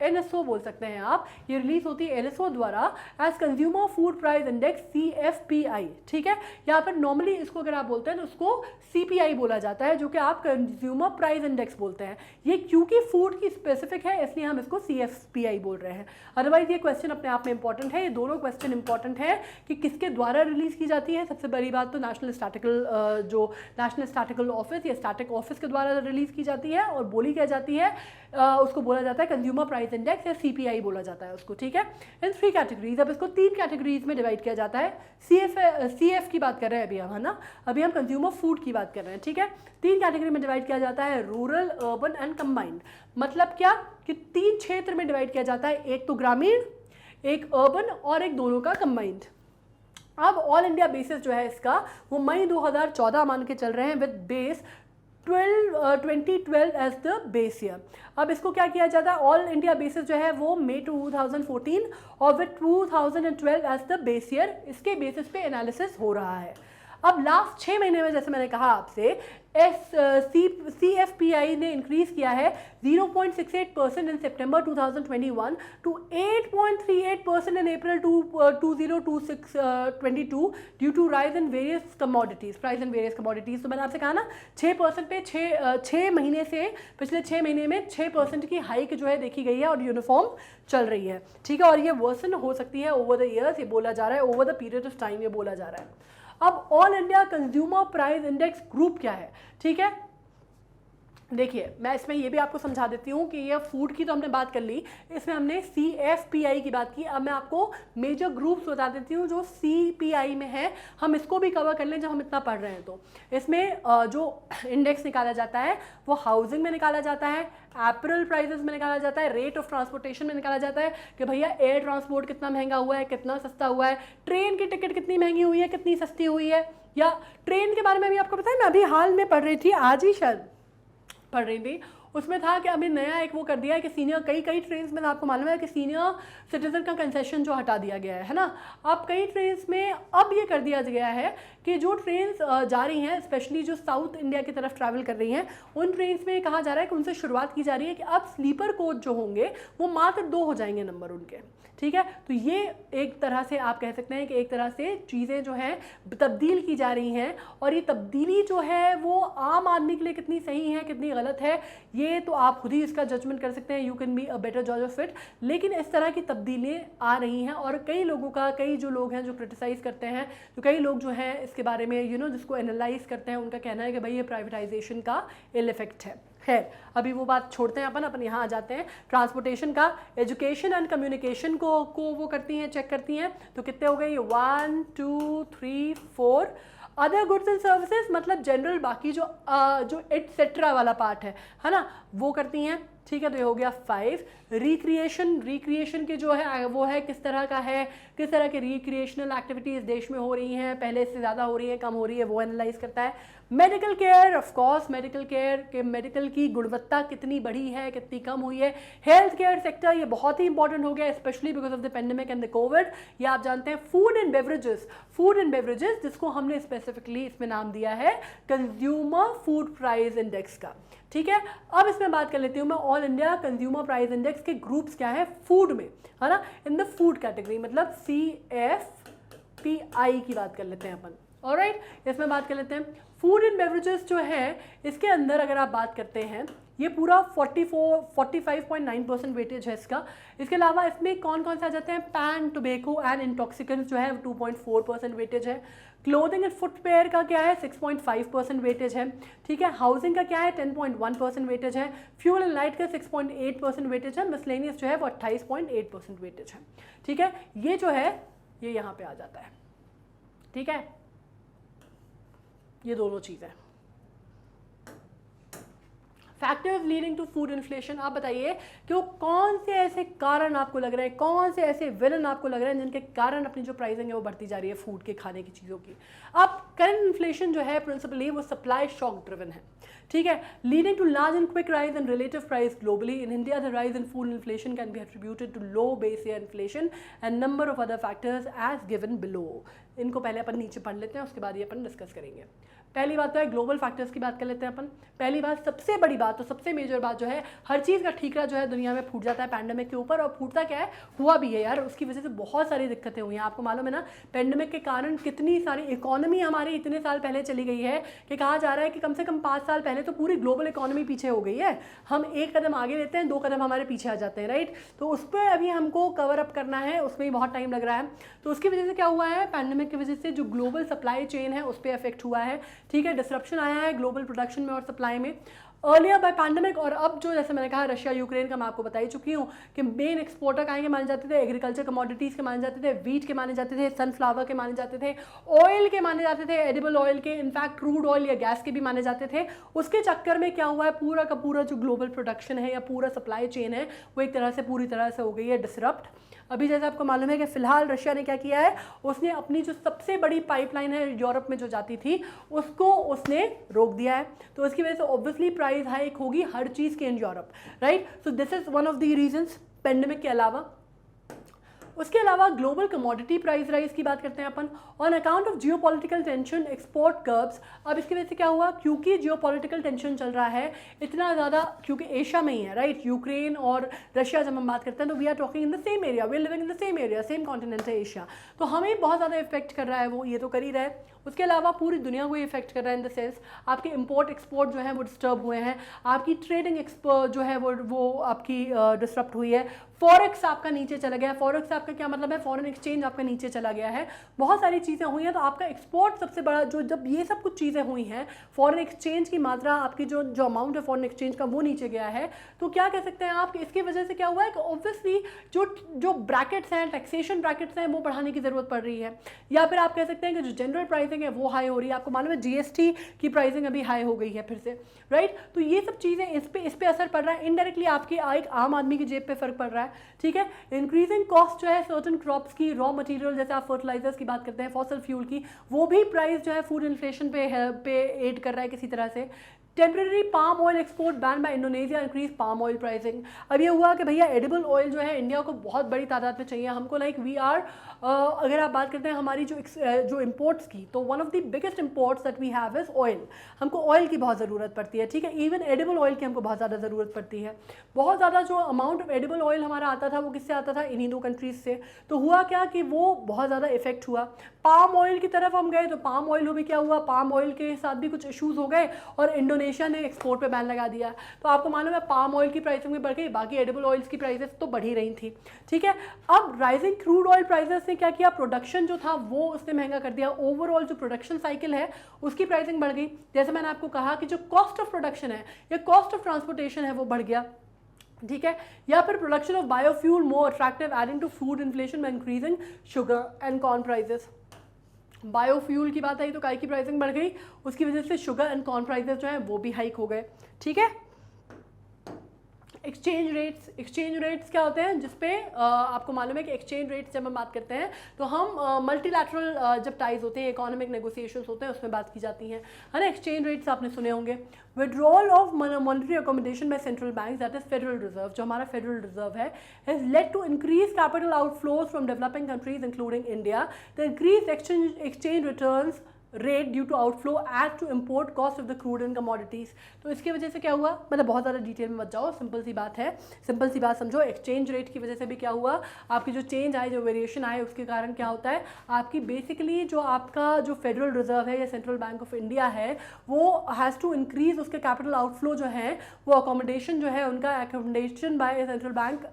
Speaker 1: NSO बोल सकते हैं आप, ये रिलीज होती है NSO द्वारा as consumer food price index CFPI, ठीक है। यहाँ पर नॉर्मली इसको अगर आप बोलते हैं तो उसको CPI बोला जाता है, जो कि आप कंज्यूमर प्राइस इंडेक्स बोलते हैं। ये क्योंकि फूड की स्पेसिफिक है इसलिए हम इसको CFPI बोल रहे हैं, अदरवाइज ये क्वेश्चन अपने आप में इंपॉर्टेंट है। ये दोनों क्वेश्चन इंपॉर्टेंट है कि किसके द्वारा रिलीज की जाती है। सबसे बड़ी बात तो नेशनल स्टैटिकल ऑफिस या स्टैटिक ऑफिस के द्वारा रिलीज की जाती है और बोली क्या जाती है, उसको बोला जाता है कंज्यूमर प्राइस इंडेक्स या CPI बोला जाता है उसको, ठीक है। इन 3 कैटेगरीज, अब इसको 3 कैटेगरीज में डिवाइड किया जाता है। CF की बात कर रहे हैं अभी हम, है ना, अभी हम कंज्यूमर फूड की बात कर रहे हैं, ठीक है। 3 कैटेगरी में डिवाइड किया जाता है, रूरल, अर्बन एंड कंबाइंड। मतलब क्या कि 3 क्षेत्र में डिवाइड किया जाता है, एक तो ग्रामीण, एक अर्बन और एक दोनों का कंबाइंड। अब ऑल इंडिया बेसिस जो है इसका वो मई 2014 मान के चल रहे हैं with base 2012 as the base year. अब इसको क्या किया जाता है, ऑल इंडिया बेसिस जो है वो मई 2014 और with 2012 as the base year, इसके बेसिस पे एनालिसिस हो रहा है। अब लास्ट 6 महीने में जैसे मैंने कहा आपसे, CFPI ने इंक्रीज किया है 0.68% in September 2021 to 8.38% in April 2022 due to rise in various commodities, price in various commodities. तो मैंने आपसे कहा ना 6% पे 6 महीने से, पिछले 6 महीने में 6% की हाइक जो है देखी गई है और यूनिफॉर्म चल रही है, ठीक है। और ये वर्सन हो सकती है ओवर द ईयर्स, ये बोला जा रहा है, over the period of time ये बोला जा रहा है। अब all India consumer price index group क्या है, ठीक है। देखिए मैं इसमें ये भी आपको समझा देती हूँ कि ये फूड की तो हमने बात कर ली, इसमें हमने CFPI की बात की। अब मैं आपको मेजर ग्रुप्स बता देती हूँ जो CPI में है, हम इसको भी कवर कर लें जब हम इतना पढ़ रहे हैं। तो इसमें जो इंडेक्स निकाला जाता है वो हाउसिंग में निकाला जाता है, एपरल प्राइसेस में निकाला जाता है, रेट ऑफ ट्रांसपोर्टेशन में निकाला जाता है कि भैया एयर ट्रांसपोर्ट कितना महंगा हुआ है, कितना सस्ता हुआ है, ट्रेन की टिकट कितनी महंगी हुई है, कितनी सस्ती हुई है। या ट्रेन के बारे में भी आपको पता है, मैं अभी हाल में पढ़ रही थी, आज ही शायद पढ़ रही थी, उसमें था कि अभी नया एक वो कर दिया है कि सीनियर कई ट्रेन्स में आपको मालूम है कि सीनियर सिटीजन का कंसेशन जो हटा दिया गया है ना। अब कई ट्रेन्स में अब ये कर दिया गया है कि जो ट्रेन्स जा रही हैं, स्पेशली जो साउथ इंडिया की तरफ ट्रैवल कर रही हैं, उन ट्रेन्स में कहा जा रहा है कि उनसे शुरुआत की जा रही है कि अब स्लीपर कोच जो होंगे वो मात्र 2 हो जाएंगे नंबर उनके, ठीक है। तो ये एक तरह से आप कह सकते हैं कि एक तरह से चीज़ें जो हैं तब्दील की जा रही हैं, और ये तब्दीली जो है वो आम आदमी के लिए कितनी सही है कितनी गलत है ये तो आप खुद ही इसका जजमेंट कर सकते हैं, you can be a better जज ऑफ इट। लेकिन इस तरह की तब्दीलियाँ आ रही हैं और कई लोगों का, कई जो लोग हैं जो क्रिटिसाइज़ करते हैं, जो कई लोग जो हैं इसके बारे में जिसको एनालाइज करते हैं, उनका कहना है कि भाई ये प्राइवेटाइजेशन का इल इफेक्ट है। खैर अभी वो बात छोड़ते हैं, अपन यहाँ आ जाते हैं ट्रांसपोर्टेशन का। एजुकेशन एंड कम्युनिकेशन को वो करती हैं, चेक करती हैं, तो कितने हो गए, 1 2 3 4। अदर गुड्स एंड सर्विसेज मतलब जनरल, बाकी जो एटसेट्रा वाला पार्ट है ना, वो करती हैं, ठीक है। तो ये हो गया 5। रिक्रिएशन के जो है वो है किस तरह का है, किस तरह के रिक्रिएशनल एक्टिविटीज़ देश में हो रही हैं, पहले से ज़्यादा हो रही है, कम हो रही है, वो एनालाइज करता है। Medical care, of course medical care के मेडिकल की गुणवत्ता कितनी बढ़ी है, कितनी कम हुई है। हेल्थ केयर सेक्टर ये बहुत ही इंपॉर्टेंट हो गया, specially because of the pandemic and the Covid. ये आप जानते हैं। फूड एंड बेवरेजेस जिसको हमने स्पेसिफिकली इसमें नाम दिया है कंज्यूमर फूड प्राइस इंडेक्स का, ठीक है। अब इसमें बात कर लेती हूँ मैं all India consumer price index के ग्रुप्स क्या है फूड में, है ना, इन द फूड कैटेगरी, मतलब CFPI की बात कर लेते हैं अपन। ऑलराइट, इसमें बात कर लेते हैं फूड एंड बेवरेजेस जो है, इसके अंदर अगर आप बात करते हैं ये पूरा 45.9% वेटेज है इसका। इसके अलावा इसमें कौन कौन से आ जाते हैं, पैन, टोबैको एंड इंटॉक्सिकेंट्स जो है 2.4% वेटेज है। क्लोथिंग एंड फुटवेयर का क्या है 6.5% वेटेज है, ठीक है। हाउसिंग का क्या है 10.1% वेटेज है। फ्यूल एंड लाइट का 6.8% वेटेज है। मिसलेनियस जो है वो 28.8% वेटेज है, ठीक है। ये जो है ये यहाँ पे आ जाता है, ठीक है। ये दोनों चीज़ें factors leading to food inflation, आप बताइए कि वो कौन से ऐसे कारण आपको लग रहे हैं, कौन से ऐसे विलन आपको लग रहे हैं जिनके कारण अपनी जो प्राइसिंग है वो बढ़ती जा रही है फूड के, खाने की चीज़ों की। अब करंट इन्फ्लेशन जो है प्रिंसिपली वो सप्लाई शॉक ड्रिवन है, ठीक है, leading to large and quick rise in relative price globally. In India the rise in food inflation can be attributed to low base year inflation and number of other factors as given below. इनको पहले अपन नीचे पढ़ लेते हैं, उसके बाद ये अपन discuss करेंगे। पहली बात तो है ग्लोबल फैक्टर्स की बात कर लेते हैं अपन। पहली बात, सबसे बड़ी बात, तो सबसे मेजर बात जो है, हर चीज़ का ठीकरा जो है दुनिया में फूट जाता है पैंडेमिक के ऊपर, और फूटता क्या है, हुआ भी है यार, उसकी वजह से बहुत सारी दिक्कतें हुई हैं। आपको मालूम है ना, पैंडेमिक के कारण कितनी सारी इकोनॉमी हमारी इतने साल पहले चली गई है कि कहा जा रहा है कि कम से कम 5 साल पहले तो पूरी ग्लोबल इकोनॉमी पीछे हो गई है। हम एक कदम आगे लेते हैं, 2 कदम हमारे पीछे आ जाते हैं, राइट। तो उस पर अभी हमको कवर अप करना है, उसमें भी बहुत टाइम लग रहा है। तो उसकी वजह से क्या हुआ है, पैंडेमिक की वजह से जो ग्लोबल सप्लाई चेन है उस पर इफेक्ट हुआ है, ठीक है, डिसरप्शन आया है ग्लोबल प्रोडक्शन में और सप्लाई में अर्लियर बाय पैंडेमिक। और अब जो, जैसे मैंने कहा, रशिया यूक्रेन का मैं आपको बता ही चुकी हूँ कि मेन एक्सपोर्टर कहाँ के माने जाते थे, एग्रीकल्चर कमोडिटीज़ के माने जाते थे, वीट के माने जाते थे, सनफ्लावर के माने जाते थे, ऑयल के माने जाते थे, एडिबल ऑयल के, इनफैक्ट क्रूड ऑयल या गैस के भी माने जाते थे। उसके चक्कर में क्या हुआ है, पूरा का पूरा जो ग्लोबल प्रोडक्शन है या पूरा सप्लाई चेन है वो एक तरह से पूरी तरह से हो गई है डिसरप्ट। अभी जैसे आपको मालूम है कि फिलहाल रशिया ने क्या किया है, उसने अपनी जो सबसे बड़ी पाइपलाइन है यूरोप में जो जाती थी उसको उसने रोक दिया है। तो इसकी वजह से ऑब्वियसली प्राइस हाइक होगी हर चीज़ की in Europe, right. So this is one of the reasons pandemic के अलावा। उसके अलावा ग्लोबल कमोडिटी प्राइस राइज की बात करते हैं अपन। On account of geopolitical tension export curbs. अब इसकी वजह से क्या हुआ, क्योंकि जियोपॉलिटिकल टेंशन चल रहा है इतना ज़्यादा, क्योंकि एशिया में ही है, राइट, यूक्रेन और रशिया जब हम बात करते हैं तो we are talking in the same area, we are living in the same area, same continent है एशिया। तो हमें बहुत ज़्यादा इफेक्ट कर रहा है वो, ये तो कर ही रहा है। उसके अलावा पूरी दुनिया को इफेक्ट कर रहा है इन द सेंस आपके इंपोर्ट एक्सपोर्ट जो है वो डिस्टर्ब हुए हैं, आपकी ट्रेडिंग जो है वो आपकी डिस्टर्ब हुई है, फॉरेक्स आपका नीचे चला गया है। फॉरेक्स आपका क्या मतलब है, फॉरेन एक्सचेंज आपका नीचे चला गया है, बहुत सारी चीज़ें हुई हैं। तो आपका एक्सपोर्ट सबसे बड़ा जो, जब ये सब कुछ चीज़ें हुई हैं, फॉरेन एक्सचेंज की मात्रा, आपकी जो अमाउंट है फॉरेन एक्सचेंज का वो नीचे गया है। तो क्या कह सकते हैं आप कि इसकी वजह से क्या हुआ है कि ऑब्वियसली जो ब्रैकेट्स हैं, टैक्सेशन ब्रैकेट्स हैं, वो बढ़ाने की ज़रूरत पड़ रही है। या फिर आप कह सकते हैं कि जो जनरल प्राइसिंग है वो हाई हो रही है। आपको मालूम है जीएसटी की प्राइसिंग अभी हाई हो गई है फिर से, राइट। तो ये सब चीज़ें इस पे असर पड़ रहा है इनडायरेक्टली, आपके एक आम आदमी की जेब पे फर्क पड़ रहा है, ठीक है। इंक्रीजिंग कॉस्ट जो है सर्टन क्रॉप्स की, रॉ मटेरियल जैसे आप फर्टिलाइजर्स की बात करते हैं, फॉसल फ्यूल की, वो भी प्राइस जो है फूड इन्फ्लेशन पे एड कर रहा है किसी तरह से। Temporary palm oil export ban by Indonesia, increase palm oil pricing. अब ये हुआ कि भैया एडिबल ऑयल जो है इंडिया को बहुत बड़ी तादाद में चाहिए हमको, लाइक वी आर, अगर आप बात करते हैं हमारी जो इम्पोर्ट्स की, तो one of the biggest imports that we have is oil. हमको ऑयल की बहुत ज़रूरत पड़ती है, ठीक है, इवन एडिबल ऑयल की हमको बहुत ज़्यादा ज़रूरत पड़ती है। बहुत ज़्यादा जो अमाउंट ऑफ एडिबल ऑयल हमारा आता था वो किससे आता था, इन्हीं 2 कंट्रीज से। तो हुआ क्या कि वो बहुत ज़्यादा इफेक्ट हुआ। पाम ऑयल की तरफ हम गए तो पाम ऑयल भी क्या हुआ, पाम ऑयल के साथ भी कुछ इशूज़ हो गए और इंडोनेशिया ने एक्सपोर्ट पे बैन लगा दिया। तो आपको मालूम है पाम ऑयल की प्राइसिंग भी बढ़ गई, बाकी एडिबल ऑयल्स की प्राइसेस तो बढ़ ही रही थी, ठीक है। अब राइजिंग क्रूड ऑयल प्राइसेस ने क्या किया, प्रोडक्शन जो था वो उसने महंगा कर दिया। ओवरऑल जो प्रोडक्शन साइकिल है उसकी प्राइसिंग बढ़ गई। जैसे मैंने आपको कहा कि जो कॉस्ट ऑफ प्रोडक्शन है या कॉस्ट ऑफ ट्रांसपोर्टेशन है वो बढ़ गया, ठीक है। या फिर production of biofuel more attractive adding to food inflation by increasing sugar and corn prices. Biofuel की बात आई तो काय की प्राइसिंग बढ़ गई, उसकी वजह से शुगर एंड कॉर्न प्राइसेस जो है वो भी हाइक हो गए, ठीक है। एक्सचेंज रेट्स क्या होते हैं, जिसपे आपको मालूम है कि एक्सचेंज रेट्स जब हम बात करते हैं तो हम मल्टीलैटरल जब टाइज होते हैं, इकोनॉमिक नेगोशिएशंस होते हैं, उसमें बात की जाती हैं, है ना। एक्सचेंज रेट्स आपने सुने होंगे। Withdrawal of monetary accommodation by central bank, that is Federal Reserve, जो हमारा फेडरल रिजर्व है, has led to increase capital outflows from developing countries including India. The increase exchange returns rate due to outflow add to import cost of the crude and commodities. तो इसकी वजह से क्या हुआ, मतलब बहुत ज़्यादा डिटेल में मत जाओ, सिंपल सी बात है, सिंपल सी बात समझो। एक्सचेंज रेट की वजह से भी क्या हुआ, आपकी जो चेंज आए, जो वेरिएशन आए, उसके कारण क्या होता है, आपकी बेसिकली जो आपका जो फेडरल रिजर्व है या सेंट्रल बैंक ऑफ इंडिया है वो हैज़ टू इंक्रीज उसके कैपिटल आउटफ्लो जो है, वो अकोमोडेशन जो है उनका accommodation by central bank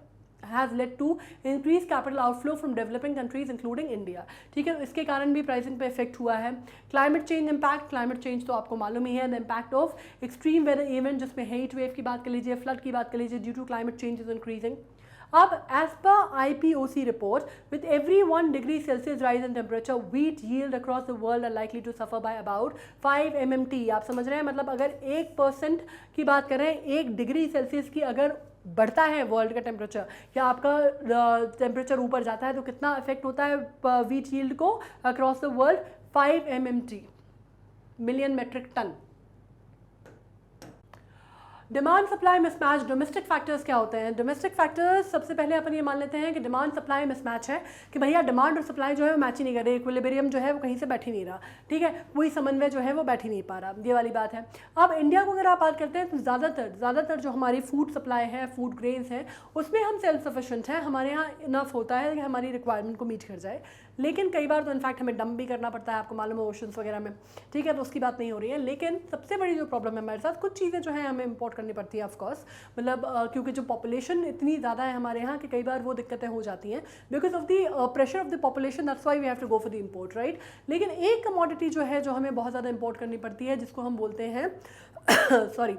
Speaker 1: has led to increased capital outflow from developing countries including India, ठीक है। इसके कारण भी प्राइसिंग पे इफेक्ट हुआ है। Climate change impact, climate change तो आपको मालूम ही है, the impact of extreme weather event, जिसमें हीट वेव की बात कर लीजिए, फ्लड की बात कर लीजिए, due to climate change is increasing. अब as per IPOC report, with every 1 degree Celsius rise in temperature, wheat yield across the world are likely to suffer by about 5 MMT। आप समझ रहे हैं, मतलब अगर 1% की बात करें, 1 डिग्री सेल्सियस की अगर बढ़ता है वर्ल्ड का टेम्परेचर या आपका टेम्परेचर ऊपर जाता है तो कितना इफेक्ट होता है व्हीट यील्ड को across the world? 5 MMT, million metric tonne. Demand supply mismatch, domestic factors क्या होते हैं? डोमेस्टिक फैक्टर्स सबसे पहले अपन ये मान लेते हैं कि डिमांड सप्लाई मिसमैच है, कि भैया डिमांड और सप्लाई जो है वो मैच ही नहीं कर रही, इक्विलिब्रियम जो है वो कहीं से बैठ ही नहीं रहा, ठीक है, कोई समन्वय जो है वो बैठ ही नहीं पा रहा, ये वाली बात है। अब इंडिया को अगर आप बात करते हैं तो ज़्यादातर जो हमारी फूड सप्लाई है, फूड ग्रेन्स हैं, उसमें हम सेल्फ सफिशेंट हैं, हमारे यहाँ इनफ होता है कि हमारी रिक्वायरमेंट को मीट कर जाए। लेकिन कई बार तो इनफैक्ट हमें डंप भी करना पड़ता है, आपको मालूम है, ओशंस वगैरह में, ठीक है, तो उसकी बात नहीं हो रही है। लेकिन सबसे बड़ी जो प्रॉब्लम है हमारे साथ, कुछ चीज़ें जो है हमें इंपोर्ट करनी पड़ती है ऑफकोर्स, मतलब क्योंकि जो पॉपुलेशन इतनी ज़्यादा है हमारे यहाँ कि कई बार वो दिक्कतें हो जाती हैं because of the pressure of the population, that's why we have to go for the import, right. लेकिन एक कमोडिटी जो है जो हमें बहुत ज़्यादा इंपोर्ट करनी पड़ती है, जिसको हम बोलते हैं सॉरी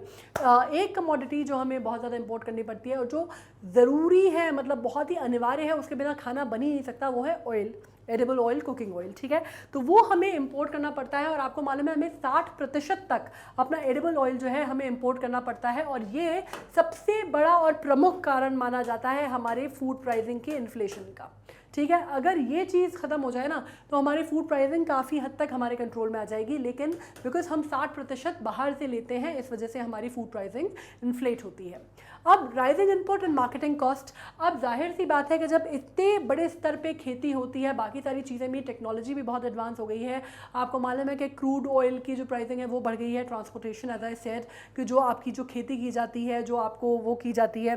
Speaker 1: एक कमोडिटी जो हमें बहुत ज़्यादा इंपोर्ट करनी पड़ती है और जो ज़रूरी है, मतलब बहुत ही अनिवार्य है, उसके बिना खाना बन ही नहीं सकता, वो है oil, edible oil, cooking oil, ठीक है। तो वो हमें इंपोर्ट करना पड़ता है और आपको मालूम है हमें 60% तक अपना एडिबल ऑयल जो है हमें इंपोर्ट करना पड़ता है, और ये सबसे बड़ा और प्रमुख कारण माना जाता है हमारे फूड प्राइसिंग के इन्फ्लेशन का, ठीक है। अगर ये चीज़ ख़त्म हो जाए ना तो हमारी फूड प्राइसिंग काफ़ी हद तक हमारे कंट्रोल में आ जाएगी, लेकिन बिकॉज हम 60% बाहर से लेते हैं, इस वजह से हमारी फूड प्राइसिंग इन्फ्लेट होती है। अब rising input and marketing cost, अब जाहिर सी बात है कि जब इतने बड़े स्तर पे खेती होती है, बाकी सारी चीज़ें भी, टेक्नोलॉजी भी बहुत एडवांस हो गई है, आपको मालूम है कि क्रूड ऑयल की जो प्राइसिंग है वो बढ़ गई है, ट्रांसपोर्टेशन एज आई सेड, कि जो आपकी जो खेती की जाती है, जो आपको वो की जाती है,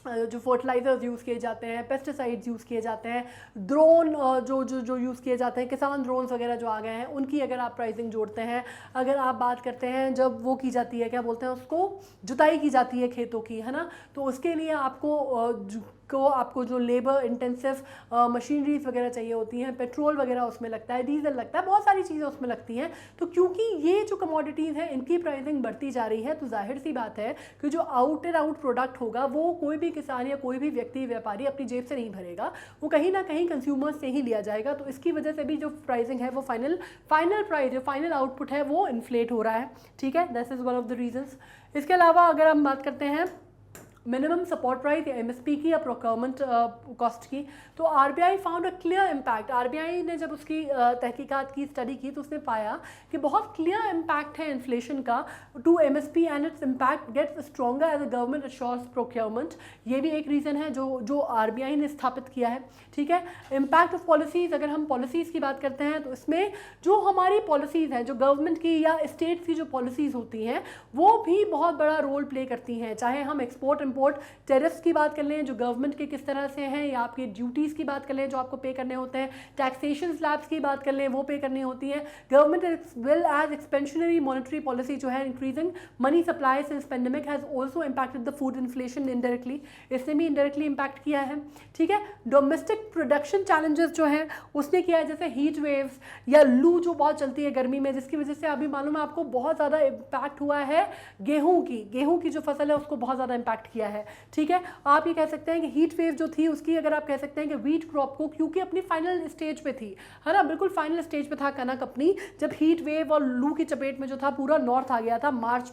Speaker 1: जो फर्टिलाइजर्स यूज़ किए जाते हैं, पेस्टिसाइड्स यूज़ किए जाते हैं, ड्रोन जो यूज़ किए जाते हैं, किसान ड्रोन्स वगैरह जो आ गए हैं, उनकी अगर आप प्राइसिंग जोड़ते हैं, अगर आप बात करते हैं जब वो की जाती है, क्या बोलते हैं उसको, जुताई की जाती है खेतों की, है ना, तो उसके लिए आपको जो लेबर इंटेंसिव मशीनरीज वगैरह चाहिए होती हैं, पेट्रोल वगैरह उसमें लगता है, डीजल लगता है, बहुत सारी चीज़ें उसमें लगती हैं। तो क्योंकि ये जो कमोडिटीज़ हैं इनकी प्राइसिंग बढ़ती जा रही है, तो जाहिर सी बात है कि जो आउट एंड आउट प्रोडक्ट होगा वो कोई भी किसान या कोई भी व्यक्ति, व्यापारी अपनी जेब से नहीं भरेगा, वो कहीं ना कहीं कंज्यूमर्स से ही लिया जाएगा। तो इसकी वजह से भी जो प्राइसिंग है वो फाइनल प्राइस, जो फाइनल आउटपुट है वो इन्फ्लेट हो रहा है, ठीक है। This is one of the reasons. इसके अलावा अगर हम बात करते हैं मिनिमम सपोर्ट प्राइस या MSP की या प्रोक्योरमेंट कॉस्ट की, तो RBI found a clear impact. RBI ने जब उसकी तहकीकात की, स्टडी की, तो उसने पाया कि बहुत क्लियर इम्पैक्ट है इन्फ्लेशन का to MSP and its impact gets stronger as a government assures procurement. ये भी एक रीज़न है जो RBI ने स्थापित किया है, ठीक है। इम्पैक्ट ऑफ पॉलिसीज़, अगर हम पॉलिसीज़ की बात करते हैं तो इसमें जो हमारी पॉलिसीज़ हैं, जो गवर्नमेंट की या स्टेट्स की जो पॉलिसीज़ होती हैं, वो भी बहुत बड़ा रोल प्ले करती हैं। चाहे हम एक्सपोर्ट इंपोर्ट टैरिफ्स की बात कर लें जो गवर्नमेंट के किस तरह से हैं, या आपके ड्यूटीज़ की बात कर लें जो आपको पे करने होते हैं, टैक्सेशन स्लैब्स की बात कर लें वो पे करनी होती है। Government as well as expansionary monetary policy जो है, increasing money supply since pandemic has also impacted the food inflation indirectly, इसने भी इनडायरेक्टली इम्पैक्ट किया है, ठीक है। डोमेस्टिक प्रोडक्शन चैलेंजेस जो हैं उसने किया है, जैसे हीट वेव्स या लू जो बहुत चलती है गर्मी में, जिसकी वजह से अभी मालूम है आपको बहुत ज़्यादा इम्पैक्ट हुआ है गेहूँ की जो फसल है उसको बहुत ज़्यादा इम्पैक्ट किया है, ठीक है। आप ये कह सकते हैं कि हीट वेव जो थी उसकी, अगर आप कह सकते हैं कि वीट क्रॉप को, क्योंकि अपनी फाइनल स्टेज पे थी, है ना, बिल्कुल फाइनल स्टेज पे था कनक अपनी, जब हीट वेव और लू की चपेट में जो था पूरा नॉर्थ आ गया था मार्च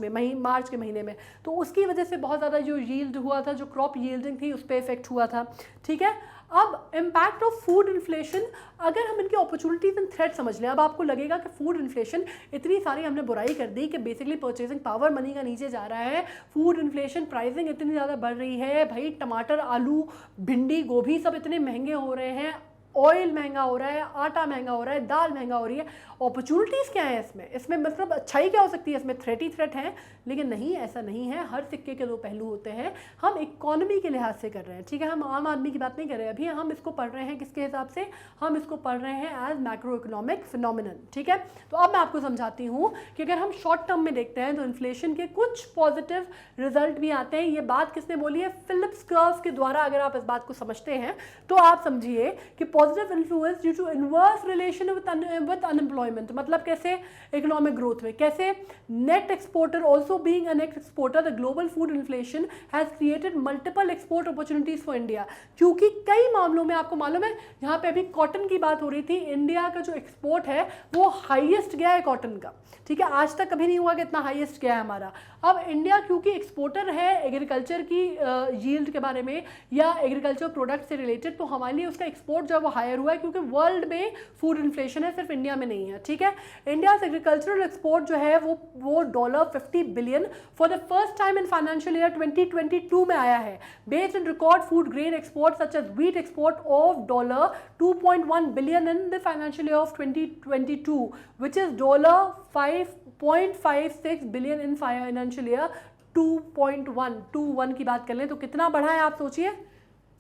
Speaker 1: के महीने में, तो उसकी वजह से बहुत ज़्यादा जो यील्ड हुआ था, जो क्रॉप यील्डिंग थी उस पर इफेक्ट हुआ था, ठीक है। अब इम्पैक्ट ऑफ फूड इन्फ्लेशन, अगर हम इनकी अपॉर्चुनिटीज एंड थ्रेट समझ लें, अब आपको लगेगा कि फूड इन्फ्लेशन इतनी सारी हमने बुराई कर दी कि बेसिकली परचेसिंग पावर मनी का नीचे जा रहा है, फूड इन्फ्लेशन, प्राइसिंग इतनी ज़्यादा बढ़ रही है, भाई टमाटर, आलू, भिंडी, गोभी सब इतने महंगे हो रहे हैं, ऑयल महंगा हो रहा है, आटा महंगा हो रहा है, दाल महंगा हो रही है। अपॉर्चुनिटीज़ क्या है इसमें मतलब अच्छाई क्या हो सकती है, इसमें थ्रेट ही थ्रेट है, लेकिन नहीं, ऐसा नहीं है। हर सिक्के के दो पहलू होते हैं। हम इकोनॉमी के लिहाज से कर रहे हैं, ठीक है, हम आम आदमी की बात नहीं कर रहे हैं अभी, हम इसको पढ़ रहे हैं किसके हिसाब से, हम इसको पढ़ रहे हैं एज मैक्रो इकोनॉमिक फिनोमिनन, ठीक है। तो अब मैं आपको समझाती हूँ कि अगर हम शॉर्ट टर्म में देखते हैं तो इन्फ्लेशन के कुछ पॉजिटिव रिजल्ट भी आते हैं। ये बात किसने बोली है, फिलिप्स कर्व के द्वारा। अगर आप इस बात को समझते हैं तो आप समझिए कि positive influence due to inverse relation with unemployment. मतलब कैसे? इकोनॉमिक ग्रोथ में कैसे? Net exporter also being a net exporter the global food inflation has created multiple export opportunities for India. क्योंकि कई मामलों में आपको मालूम है, यहाँ पे अभी कॉटन की बात हो रही थी, इंडिया का जो एक्सपोर्ट है वो हाईएस्ट गया है कॉटन का, ठीक है, आज तक कभी नहीं हुआ कि इतना हाईएस्ट गया है हमारा। अब इंडिया क्योंकि एक्सपोर्टर है एग्रीकल्चर की यील्ड के बारे में या एग्रीकल्चर प्रोडक्ट से रिलेटेड, तो हमारे लिए उसका एक्सपोर्ट जो है वो हायर हुआ है, क्योंकि वर्ल्ड में फूड इन्फ्लेशन है, सिर्फ इंडिया में नहीं है, ठीक है। इंडिया एग्रीकल्चरल एक्सपोर्ट जो है वो $50 billion for the first time in financial year 2022 में आया है, based in record food grain export such as wheat export of $2.1 billion in the financial year of 2022 which is $5.56 billion in financial year 2.1 की बात कर लें तो कितना बढ़ा है आप सोचिए,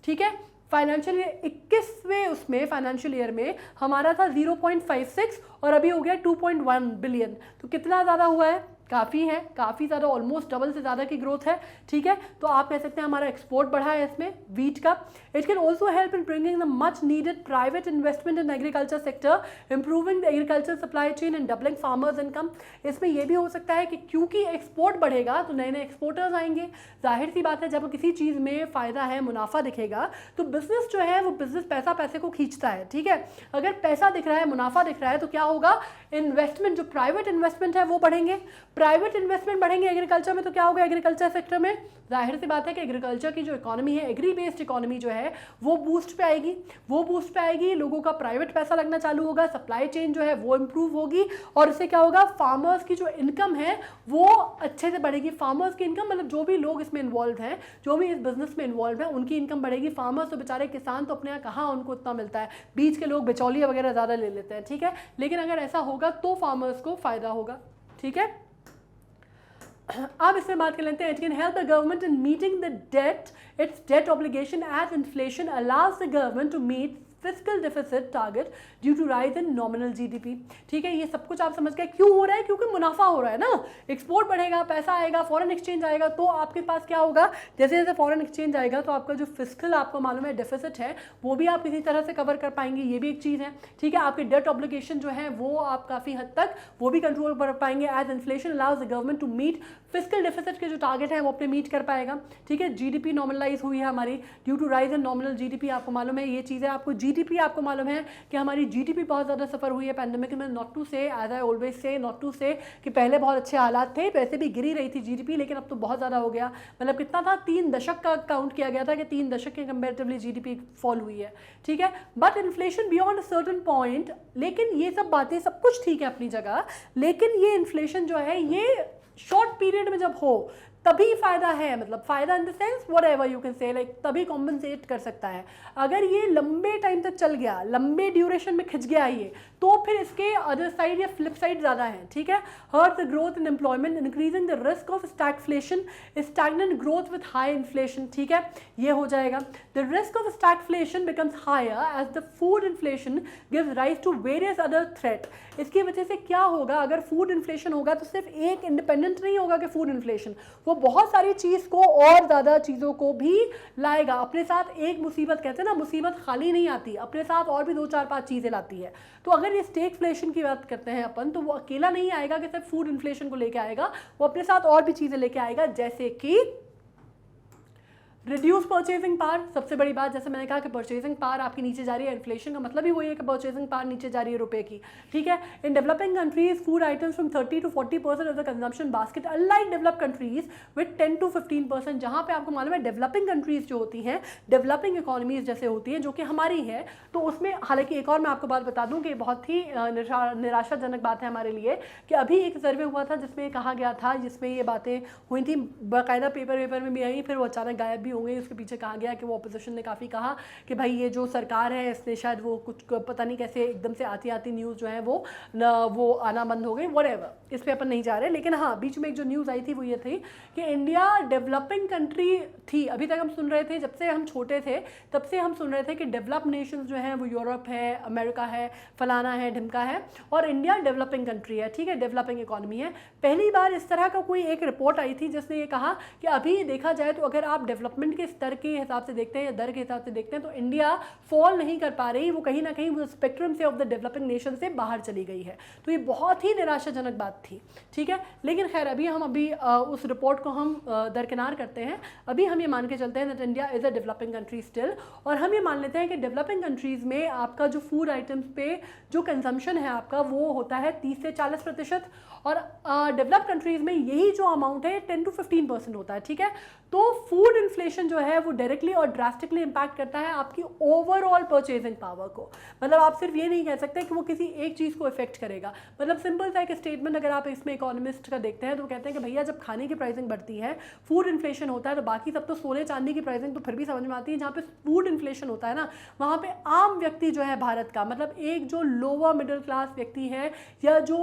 Speaker 1: ठीक है। फाइनेंशियल ईयर 21वें उसमें फाइनेंशियल ईयर में हमारा था 0.56 और अभी हो गया 2.1 बिलियन, तो कितना ज़्यादा हुआ है? काफ़ी है, काफ़ी ज़्यादा, ऑलमोस्ट डबल से ज़्यादा की ग्रोथ है, ठीक है। तो आप कह सकते हैं हमारा एक्सपोर्ट बढ़ा है इसमें वीट का। It can also help in bringing the much needed private investment in agriculture sector, improving the agriculture supply chain and doubling farmers income. इसमें यह भी हो सकता है कि क्योंकि एक्सपोर्ट बढ़ेगा तो नए नए एक्सपोर्टर्स आएंगे। जाहिर सी बात है, जब किसी चीज़ में फ़ायदा है, मुनाफा दिखेगा, तो बिजनेस जो है वो बिजनेस पैसा पैसे को खींचता है, ठीक है। अगर पैसा दिख रहा है, मुनाफा दिख रहा है, तो क्या होगा? इन्वेस्टमेंट, जो प्राइवेट इन्वेस्टमेंट है वो बढ़ेंगे। प्राइवेट इन्वेस्टमेंट बढ़ेंगे एग्रीकल्चर में, तो क्या होगा? एग्रीकल्चर सेक्टर में जाहिर सी बात है कि एग्रीकल्चर की जो इकोनॉमी है, एग्री बेस्ड इकोनॉमी जो है वो बूस्ट पे आएगी, वो बूस्ट पे आएगी, लोगों का प्राइवेट पैसा लगना चालू होगा, सप्लाई चेन जो है वो इंप्रूव होगी, और इससे क्या होगा? फार्मर्स की जो इनकम है वो अच्छे से बढ़ेगी। फार्मर्स की इनकम मतलब जो भी लोग इसमें इन्वॉल्व हैं, जो भी इस बिजनेस में इन्वॉल्व है, उनकी इनकम बढ़ेगी। फार्मर्स तो बेचारे किसान तो अपने यहाँ कहाँ उनको इतना मिलता है, बीच के लोग बिचौलिया वगैरह ज़्यादा ले लेते हैं, ठीक है। लेकिन अगर ऐसा होगा तो फार्मर्स को फायदा होगा, ठीक है। अब इसमें बात कर लेते हैं, it can help the government in meeting the debt, its debt obligation as inflation allows the government to meet fiscal deficit target due to rise in nominal GDP, ठीक है। ये सब कुछ आप समझ गए क्यों हो रहा है? क्योंकि मुनाफा हो रहा है ना, एक्सपोर्ट बढ़ेगा, पैसा आएगा, फॉरेन एक्सचेंज आएगा, तो आपके पास क्या होगा? जैसे जैसे फॉरेन एक्सचेंज आएगा तो आपका जो फिस्कल आपको मालूम है डेफिसिट है वो भी आप किसी तरह से कवर कर पाएंगे, ये भी एक चीज़ है, ठीक है। आपके डेट ऑब्लिगेशन जो है वो आप काफ़ी हद तक वो भी कंट्रोल कर पाएंगे, as inflation allows the government to meet fiscal deficit के जो टारगेट है वो अपने मीट कर पाएगा, ठीक है। जीडीपी नॉर्मलाइज हुई है हमारी due to rise in nominal GDP, आपको मालूम है ये चीज़ है। आपको जीडीपी आपको मालूम है कि हमारी जीडीपी बहुत ज़्यादा सफ़र हुई है पैंडेमिक में, not to say, as I always say, not to say कि पहले बहुत अच्छे हालात थे, वैसे भी गिरी रही थी जीडीपी, लेकिन अब तो बहुत ज़्यादा हो गया। मतलब कितना था? 3 दशक का काउंट किया गया था कि 3 दशक के कंपेरेटिवली जीडीपी फॉल हुई है, ठीक है। But inflation beyond a certain point, लेकिन ये सब बातें सब कुछ ठीक है अपनी जगह, लेकिन ये इन्फ्लेशन जो है ये शॉर्ट पीरियड में जब हो तभी फायदा है, मतलब फायदा in the sense what ever you can say, like तभी कॉम्पनसेट कर सकता है। अगर ये लंबे टाइम तक चल गया, लंबे ड्यूरेशन में खिंच गया ये, तो फिर इसके अदर साइड या फ्लिप साइड ज़्यादा है, ठीक है। Hurt the growth in employment, increasing the risk of stagflation, stagnant growth with high inflation, ठीक है, ये हो जाएगा। The risk of stagflation becomes higher as the food inflation gives rise to various other threat. इसकी वजह से क्या होगा? अगर फूड इन्फ्लेशन होगा तो सिर्फ एक इंडिपेंडेंट नहीं होगा कि फूड इन्फ्लेशन, वो बहुत सारी चीज़ को और ज़्यादा चीज़ों को भी लाएगा अपने साथ। एक मुसीबत, कहते हैं ना, मुसीबत खाली नहीं आती, अपने साथ और भी 2 4 5 चीज़ें लाती है। तो अगर ये स्टैगफ्लेशन की बात करते हैं अपन, तो वो अकेला नहीं आएगा कि सिर्फ फूड इन्फ्लेशन को लेके आएगा, वो अपने साथ और भी चीज़ें लेके आएगा, जैसे कि रिड्यूस परचेजिंग पावर। सबसे बड़ी बात, जैसे मैंने कहा कि परचेजिंग पावर आपकी नीचे जा रही है, इन्फ्लेशन का मतलब ही वही है कि परचेजिंग पावर नीचे जा रही है रुपए की, ठीक है। In developing countries food items from 30 to 40% of the consumption basket, unlike developed countries with 10 to 15%। जहाँ पे आपको मालूम है डेवलपिंग कंट्रीज जो होती हैं, डेवलपिंग इकोनॉमीज जैसे होती हैं जो कि हमारी है, तो उसमें हालांकि एक और मैं आपको बात बता दूं कि बहुत ही निराशाजनक बात है हमारे लिए कि अभी एक सर्वे हुआ था जिसमें कहा गया था, जिसमें ये बातें हुई थी, बाकायदा पेपर में भी आई, फिर वो अचानक गायब भी होंगे। उसके पीछे कहा गया कि वो अपोजिशन ने काफ़ी कहा कि भाई ये जो सरकार है इसने शायद वो कुछ पता नहीं कैसे एकदम से आती न्यूज़ जो है वो आना बंद हो गई, व्हाटएवर, इस पे अपन नहीं जा रहे। लेकिन हाँ, बीच में एक जो न्यूज़ आई थी वो ये थी कि इंडिया डेवलपिंग कंट्री थी। अभी तक हम सुन रहे थे, जब से हम छोटे थे तब से हम सुन रहे थे कि डेवलप्ड नेशंस जो हैं वो यूरोप है, अमेरिका है, फलाना है, ढिमका है, और इंडिया डेवलपिंग कंट्री है, ठीक है, डेवलपिंग इकोनॉमी है। पहली बार इस तरह का कोई एक रिपोर्ट आई थी जिसने ये कहा कि अभी देखा जाए तो अगर आप डेवलपमेंट डेवलपमेंट के स्तर के हिसाब से देखते हैं या दर के हिसाब से देखते हैं तो इंडिया फॉल नहीं कर पा रही, वो कहीं ना कहीं वो स्पेक्ट्रम से ऑफ द डेवलपिंग नेशन से बाहर चली गई है। तो ये बहुत ही निराशाजनक बात थी, ठीक है। लेकिन खैर अभी उस रिपोर्ट को हम दरकिनार करते हैं। अभी हम ये मान के चलते हैं that India is a developing country still, और हम ये मान लेते हैं कि डेवलपिंग कंट्रीज़ में आपका जो फूड आइटम्स पे जो कंजम्पशन है आपका वो होता है 30 से 40%, और डेवलप्ड कंट्रीज़ में यही जो अमाउंट है 10 to 15% होता है, ठीक है। तो फूड इन्फ्लेशन जो है वो डायरेक्टली और ड्रास्टिकली इम्पैक्ट करता है आपकी ओवरऑल परचेजिंग पावर को। मतलब आप सिर्फ ये नहीं कह सकते कि वो किसी एक चीज़ को इफेक्ट करेगा। मतलब सिंपल सा एक स्टेटमेंट अगर आप इसमें इकोनॉमिस्ट का देखते हैं तो कहते हैं कि भैया जब खाने की प्राइसिंग बढ़ती है, फूड इन्फ्लेशन होता है, तो बाकी सब तो सोने चांदी की प्राइसिंग तो फिर भी समझ में आती है, जहाँ पे फूड इन्फ्लेशन होता है ना वहाँ पे आम व्यक्ति जो है भारत का, मतलब एक जो लोअर मिडिल क्लास व्यक्ति है या जो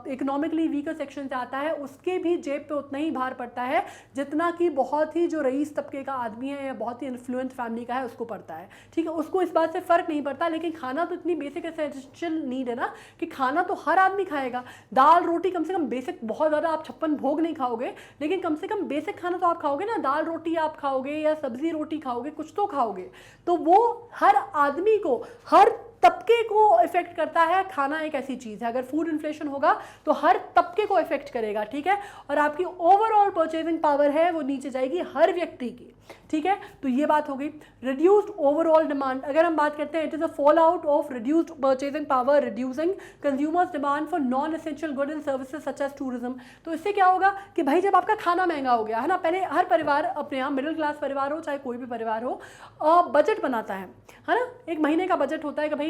Speaker 1: इकोनॉमिकली वीकर सेक्शन से आता है उसके भी जेब पे उतना ही भार पड़ता है जितना कि बहुत ही जो रईस तबके का आदमी है या बहुत ही इन्फ्लुएंस फैमिली का है उसको पड़ता है, ठीक है। उसको इस बात से फ़र्क नहीं पड़ता, लेकिन खाना तो इतनी बेसिक एसेंशियल नीड है ना कि खाना तो हर आदमी खाएगा। दाल रोटी कम से कम बेसिक, बहुत ज़्यादा आप 56 भोग नहीं खाओगे, लेकिन कम से कम बेसिक खाना तो आप खाओगे ना। दाल रोटी आप खाओगे या सब्जी रोटी खाओगे, कुछ तो खाओगे। तो वो हर आदमी को, हर तबके को इफेक्ट करता है। खाना एक ऐसी चीज़ है, अगर फूड इन्फ्लेशन होगा तो हर तबके को इफेक्ट करेगा, ठीक है। और आपकी ओवरऑल परचेजिंग पावर है वो नीचे जाएगी हर व्यक्ति की, ठीक है। तो ये बात हो गई। रिड्यूस्ड ओवरऑल डिमांड, अगर हम बात करते हैं it is a fall out of reduced purchasing power reducing consumers demand for non essential good and services such as tourism. तो इससे क्या होगा कि भाई जब आपका खाना महंगा हो गया है ना, पहले हर परिवार अपने यहाँ मिडिल क्लास परिवार हो चाहे कोई भी परिवार हो बजट बनाता है ना। एक महीने का बजट होता है कि भाई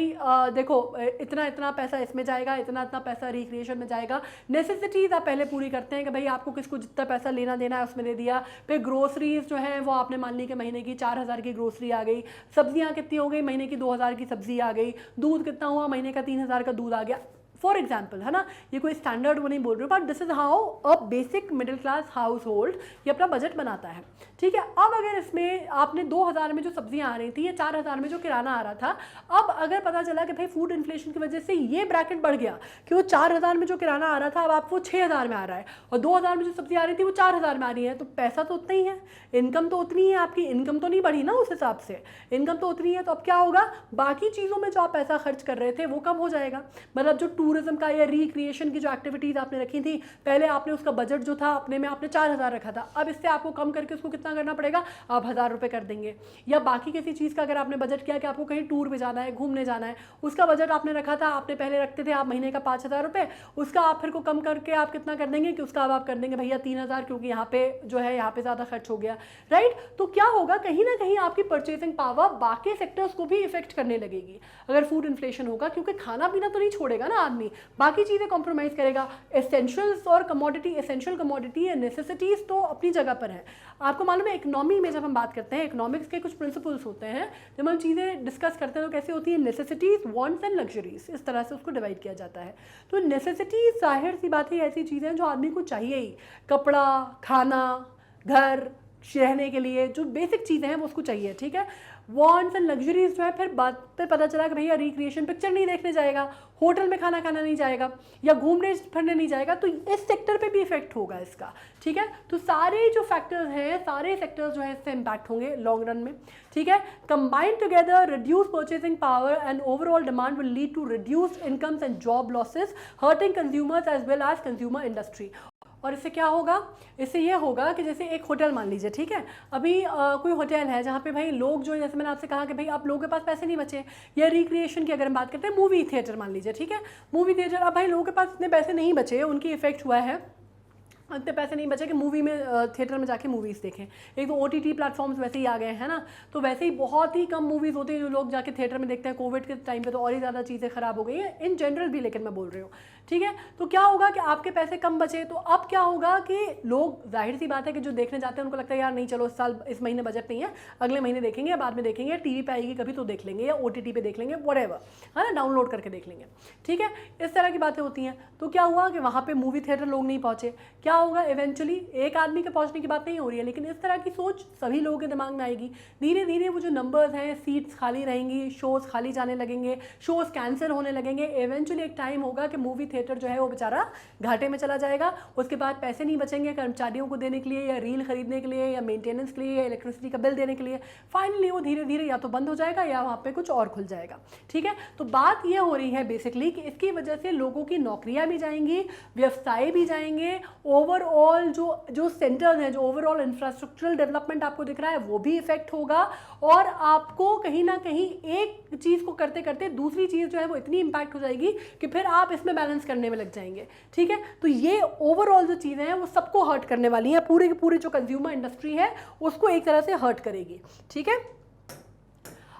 Speaker 1: देखो इतना इतना पैसा इसमें जाएगा, इतना इतना पैसा रिक्रिएशन में जाएगा। नेसेसिटीज़ आप पहले पूरी करते हैं कि भाई आपको किसको जितना पैसा लेना देना है उसमें दे दिया। फिर ग्रोसरीज जो है वो आपने मान ली कि महीने की 4000 की ग्रोसरी आ गई। सब्जियां कितनी हो गई, महीने की 2000 की सब्जी आ गई। दूध कितना हुआ, महीने का 3000 का दूध आ गया, फॉर एग्जाम्पल, है ना। ये कोई स्टैंडर्ड वो नहीं बोल रही हूँ, but this is how a basic middle class house hold ये अपना बजट बनाता है, ठीक है। अब अगर इसमें आपने 2000 में जो सब्जियां आ रही थी या 4000 में जो किराना आ रहा था, अब अगर पता चला कि भाई फूड इन्फ्लेशन की वजह से ये ब्रैकेट बढ़ गया कि वो 4000 में जो किराना आ रहा था अब आपको 6000 में आ रहा है, और 2000 में जो सब्जी आ रही थी वो 4000 में आ रही है, तो पैसा तो उतना ही है, इनकम तो उतनी है, आपकी इनकम तो नहीं बढ़ी ना उस हिसाब से, इनकम तो उतनी है। तो अब क्या होगा, बाकी चीज़ों में जो आप पैसा खर्च कर रहे थे वो कम हो जाएगा। मतलब जो टूरिज्म का या रिक्रिएशन की जो एक्टिविटीज़ आपने रखी थी, पहले आपने उसका बजट जो था अपने में आपने 4000 रखा था, अब इससे आपको कम करके उसको कितना करना पड़ेगा, आप 1000 रुपये कर देंगे। या बाकी किसी चीज़ का अगर आपने बजट किया कि आपको कहीं टूर पे जाना है, घूमने जाना है, उसका बजट आपने रखा था, आपने पहले रखते थे आप महीने का 5000 रुपये, उसका आप फिर को कम करके आप कितना कर देंगे कि उसका अब आप कर देंगे भैया 3000, क्योंकि यहाँ पे जो है यहाँ पे ज़्यादा खर्च हो गया, राइट। तो क्या होगा, कहीं ना कहीं आपकी परचेसिंग पावर बाकी सेक्टर्स को भी इफेक्ट करने लगेगी अगर फूड इन्फ्लेशन होगा, क्योंकि खाना पीना तो नहीं छोड़ेगा ना आदमी, बाकी चीज़ें कॉम्प्रोमाइज़ करेगा। एसेंशियल्स और कमोडिटी, एसेंशियल कमोडिटी या नेसेसिटीज़ तो अपनी जगह पर है। आपको मालूम है इकोनॉमी में जब हम बात करते हैं, इकोनॉमिक्स के कुछ प्रिंसिपल्स होते हैं, जब हम चीज़ें डिस्कस करते हैं तो कैसे होती है, नेसेसिटीज़, वांट्स एंड लग्जरीज, इस तरह से उसको डिवाइड किया जाता है। तो नेसेसिटीज़ जाहिर सी बात है ऐसी चीज़ें जो आदमी को चाहिए ही, कपड़ा, खाना, घर, रहने के लिए जो बेसिक चीज़ें हैं वो उसको चाहिए, ठीक है। वांट्स एंड लग्जरीज जो है, फिर बात पे पता चला कि भैया रिक्रिएशन पिक्चर नहीं देखने जाएगा, होटल में खाना खाना नहीं जाएगा, या घूमने फिरने नहीं जाएगा, तो इस सेक्टर पे भी इफेक्ट होगा इसका, ठीक है। तो सारे जो फैक्टर्स हैं, सारे सेक्टर्स जो है इससे इम्पैक्ट होंगे लॉन्ग रन में, ठीक है। Combined together reduce purchasing power and overall demand will lead to reduced incomes and job losses hurting consumers as well as consumer industry. और इससे क्या होगा, इससे ये होगा कि जैसे एक होटल मान लीजिए, ठीक है, अभी कोई होटल है जहाँ पे भाई लोग जो, जैसे मैंने आपसे कहा कि भाई आप लोगों के पास पैसे नहीं बचे, या रिक्रिएशन की अगर हम बात करते हैं, मूवी थिएटर मान लीजिए, ठीक है, मूवी थिएटर, अब भाई लोगों के पास इतने पैसे नहीं बचे, उनकी इफेक्ट हुआ है, इतने पैसे नहीं बचे कि मूवी में थिएटर में जाके मूवीज़ देखें। एक तो OTT प्लेटफॉर्म्स वैसे ही आ गए हैं ना, तो वैसे ही बहुत ही कम मूवीज़ होती है जो लोग जाके थिएटर में देखते हैं। कोविड के टाइम पे तो और ही ज़्यादा चीज़ें ख़राब हो गई हैं, इन जनरल भी, लेकिन मैं बोल रही हूँ, ठीक है। तो क्या होगा कि आपके पैसे कम बचे, तो अब क्या होगा कि लोग, जाहिर सी बात है कि जो देखने जाते हैं उनको लगता है यार नहीं चलो इस साल, इस महीने बजट नहीं है, अगले महीने देखेंगे या बाद में देखेंगे, TV पे आएगी कभी तो देख लेंगे, या OTT पे देख लेंगे, व्हाटएवर, है ना, डाउनलोड करके देख लेंगे, ठीक है। इस तरह की बातें होती हैं। तो क्या हुआ कि वहाँ पे मूवी थिएटर लोग नहीं पहुँचे, क्या होगा इवेंचुअली, एक आदमी के पहुंचने की बात नहीं हो रही है, लेकिन इस तरह की सोच सभी लोगों के दिमाग में आएगी। धीरे धीरे वो जो नंबर्स हैं, सीट्स खाली रहेंगी, शोज़ खाली जाने लगेंगे, शोज़ कैंसिल होने लगेंगे। इवेंचुअली एक टाइम होगा कि मूवी थिएटर जो है वो बेचारा घाटे में चला जाएगा। उसके बाद पैसे नहीं बचेंगे कर्मचारियों को देने के लिए, या रील खरीदने के लिए, या मेंटेनेंस के लिए, या इलेक्ट्रिसिटी का बिल देने के लिए। फाइनली वो धीरे धीरे या तो बंद हो जाएगा या वहाँ पे कुछ और खुल जाएगा। ठीक है, तो बात ये हो रही है बेसिकली कि इसकी वजह से लोगों की नौकरियां भी जाएंगी, व्यवसाय भी जाएंगे, ओवरऑल जो सेंटर्स हैं, जो ओवरऑल इंफ्रास्ट्रक्चरल डेवलपमेंट आपको दिख रहा है वो भी इफेक्ट होगा, और आपको कहीं ना कहीं एक चीज़ को करते करते दूसरी चीज़ जो है वो इतनी इंपैक्ट हो जाएगी कि फिर आप इसमें बैलेंस करने में लग जाएंगे। ठीक है, तो ये ओवरऑल जो चीज़ें हैं वो सबको हर्ट करने वाली हैं, पूरे की पूरी जो कंज्यूमर इंडस्ट्री है उसको एक तरह से हर्ट करेगी। ठीक है,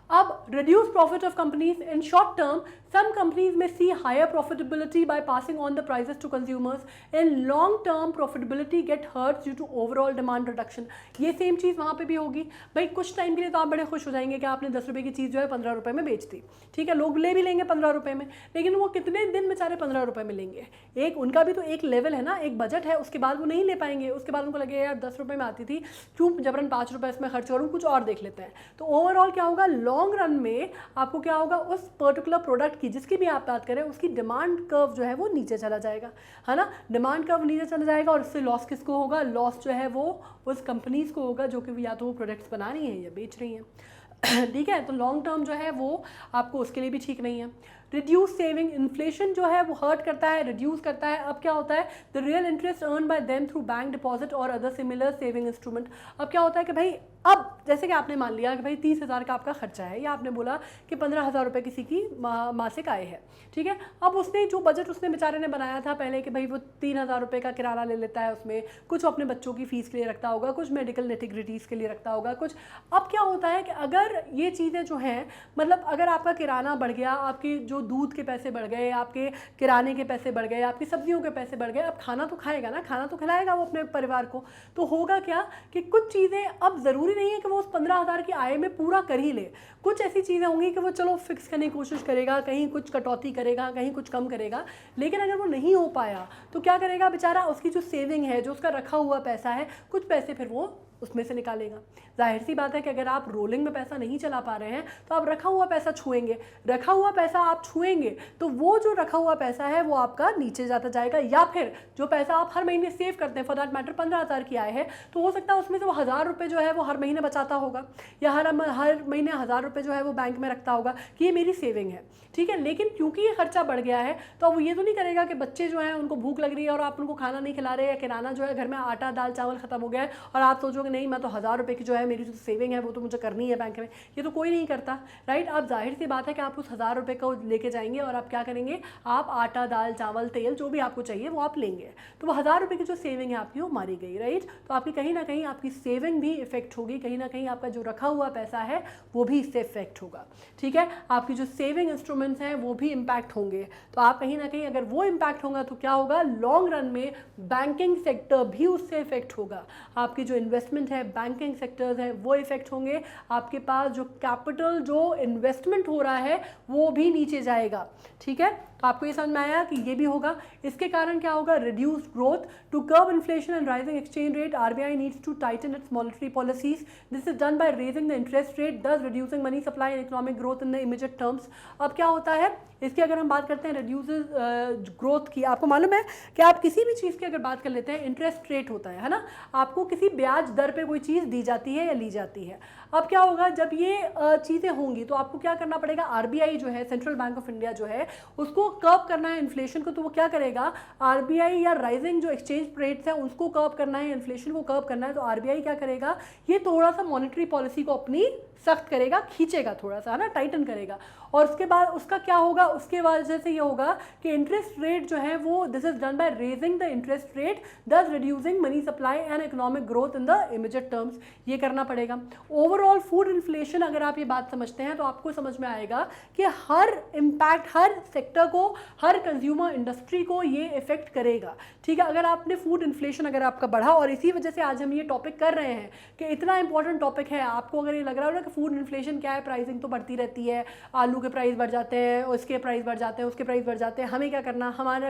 Speaker 1: अब reduced profit of companies in short term, some companies may see higher profitability by passing on the prices to consumers. In long term profitability get hurt due to overall demand reduction. ये same चीज़ वहाँ पे भी होगी भाई। कुछ time के लिए तो आप बड़े खुश हो जाएंगे कि आपने 10 रुपये की चीज़ जो है 15 रुपये में बेच दी। ठीक है, लोग ले भी लेंगे 15 रुपये में, लेकिन वो कितने दिन बेचारे 15 रुपये में लेंगे? एक उनका भी तो एक लेवल है ना, एक बजट है, उसके बाद वो नहीं ले पाएंगे। उसके बाद उनको लगेगा यार 10 रुपये में आती थी, क्यों जबरन 5 रुपये इसमें खर्च करूँ, कुछ और देख लेते हैं। तो ओवरऑल क्या होगा, लॉन्ग रन में आपको क्या होगा, उस पर्टिकुलर प्रोडक्ट की जिसकी भी आप बात करें उसकी डिमांड कर्व जो है वो नीचे चला जाएगा, है ना। डिमांड कर्व नीचे चला जाएगा और इससे लॉस किसको होगा? लॉस जो है वो उस कंपनीज को होगा जो कि या तो वो प्रोडक्ट्स बना रही हैं या बेच रही हैं। ठीक है, तो लॉन्ग टर्म जो है वो आपको उसके लिए भी ठीक नहीं है। रिड्यूस सेविंग, इन्फ्लेशन जो है वो हर्ट करता है, रिड्यूस करता है। अब क्या होता है, the real interest earn by them through bank deposit और अदर सिमिलर सेविंग इंस्ट्रूमेंट। अब क्या होता है कि भाई अब जैसे कि आपने मान लिया कि भाई 30,000 का आपका खर्चा है, या आपने बोला कि 15,000 रुपये किसी की मासिक आय है। ठीक है, अब उसने जो बजट उसने बेचारे ने बनाया था पहले कि भाई वो 3,000 रुपये का किराना ले लेता है, उसमें कुछ अपने बच्चों की फीस के लिए रखता होगा, कुछ मेडिकल नेटिग्रिटीज़ के लिए रखता होगा कुछ। अब क्या होता है कि अगर ये चीज़ें जो हैं, मतलब अगर आपका किराना बढ़ गया, आपकी जो दूध के पैसे बढ़ गए, आपके किराने के पैसे बढ़ गए, आपकी सब्जियों के पैसे बढ़ गए, अब खाना तो खाएगा ना, खाना तो खिलाएगा वो अपने परिवार को। तो होगा क्या कि कुछ चीज़ें अब ज़रूरी नहीं है कि वो उस 15,000 की आय में पूरा कर ही ले। कुछ ऐसी चीज़ें होंगी कि वो चलो फिक्स करने की कोशिश करेगा, कहीं कुछ कटौती करेगा, कहीं कुछ कम करेगा, लेकिन अगर वो नहीं हो पाया तो क्या करेगा बेचारा, उसकी जो सेविंग है, जो उसका रखा हुआ पैसा है, कुछ पैसे फिर वो उसमें से निकालेगा। जाहिर सी बात है कि अगर आप रोलिंग में पैसा नहीं चला पा रहे हैं तो आप रखा हुआ पैसा छुएंगे। रखा हुआ पैसा आप छुएंगे तो वो जो रखा हुआ पैसा है वो आपका नीचे जाता जाएगा, या फिर जो पैसा आप हर महीने सेव करते हैं, फॉर दैट मैटर 15,000 की आय है तो हो सकता है उसमें से वो 1,000 रुपये जो है वो हर महीने बचाता होगा, या हर महीने 1,000 रुपये जो है वो बैंक में रखता होगा कि ये मेरी सेविंग है। ठीक है, लेकिन क्योंकि ये खर्चा बढ़ गया है तो अब वो ये तो नहीं करेगा कि बच्चे जो हैं उनको भूख लग रही है और आप उनको खाना नहीं खिला रहे, या किराना जो है घर में आटा दाल चावल खत्म हो गया है और आप सोचोगे नहीं मैं तो 1,000 रुपये की जो है मेरी जो सेविंग है वो तो मुझे करनी है बैंक में। ये तो कोई नहीं करता, राइट। अब जाहिर सी बात है कि आप उस 1,000 रुपये को लेके जाएंगे और आप क्या करेंगे, आप आटा दाल चावल तेल जो भी आपको चाहिए वो आप लेंगे, तो वो 1,000 रुपये की जो सेविंग है आपकी वो मारी गई, राइट। तो आपकी कहीं ना कहीं आपकी सेविंग भी इफेक्ट होगी, कहीं ना कहीं आपका जो रखा हुआ पैसा है वो भी इससे इफेक्ट होगा। ठीक है, आपकी जो सेविंग इंस्ट्रूमेंट्स हैं वो भी इम्पैक्ट होंगे। तो आप कहीं ना कहीं अगर वो इम्पैक्ट होगा तो क्या होगा, लॉन्ग रन में बैंकिंग सेक्टर भी उससे इफेक्ट होगा। आपकी जो इन्वेस्टमेंट है, बैंकिंग सेक्टर्स हैं वो इफेक्ट होंगे। आपके पास जो कैपिटल जो इन्वेस्टमेंट हो रहा है वो भी नीचे जाएगा। ठीक है, तो आपको ये समझ में आया कि ये भी होगा। इसके कारण क्या होगा, reduced growth. To curb inflation and rising exchange rate, RBI needs to tighten its monetary policies. This is done by raising the interest rate, thus reducing money supply and economic growth in the immediate terms. अब क्या होता है, इसकी अगर हम बात करते हैं रिड्यूसेस ग्रोथ की, आपको मालूम है कि आप किसी भी चीज़ की अगर बात कर लेते हैं, इंटरेस्ट रेट होता है ना, आपको किसी ब्याज दर पे कोई चीज़ दी जाती है या ली जाती है। अब क्या होगा, जब ये चीज़ें होंगी तो आपको क्या करना पड़ेगा, RBI जो है, सेंट्रल बैंक ऑफ इंडिया जो है, उसको कर्व करना है इन्फ्लेशन को। तो वो क्या करेगा, RBI या राइजिंग जो एक्सचेंज रेट्स हैं उसको कर्व करना है, इन्फ्लेशन को कर्व करना है, तो RBI क्या करेगा, ये थोड़ा सा मॉनेटरी पॉलिसी को अपनी सख्त करेगा, खींचेगा थोड़ा सा, है ना, टाइटन करेगा। और उसके बाद उसका क्या होगा, उसके वजह से ये होगा कि इंटरेस्ट रेट जो है वो, this is done by raising the interest rate thus reducing money supply and economic growth in the immediate terms. ये करना पड़ेगा। ओवर ओवरऑल फूड इन्फ्लेशन अगर आप ये बात समझते हैं तो आपको समझ में आएगा कि हर इम्पैक्ट हर सेक्टर को, हर कंज्यूमर इंडस्ट्री को ये इफेक्ट करेगा, ठीक है। अगर आपने फूड इन्फ्लेशन अगर आपका बढ़ा, और इसी वजह से आज हम ये टॉपिक कर रहे हैं कि इतना इंपॉर्टेंट टॉपिक है, आपको अगर ये लग रहा हो ना कि फूड इन्फ्लेशन क्या है, प्राइसिंग तो बढ़ती रहती है, आलू के प्राइस बढ़ जाते हैं, उसके प्राइस बढ़ जाते हैं, उसके प्राइस बढ़ जाते हैं, हमें क्या करना,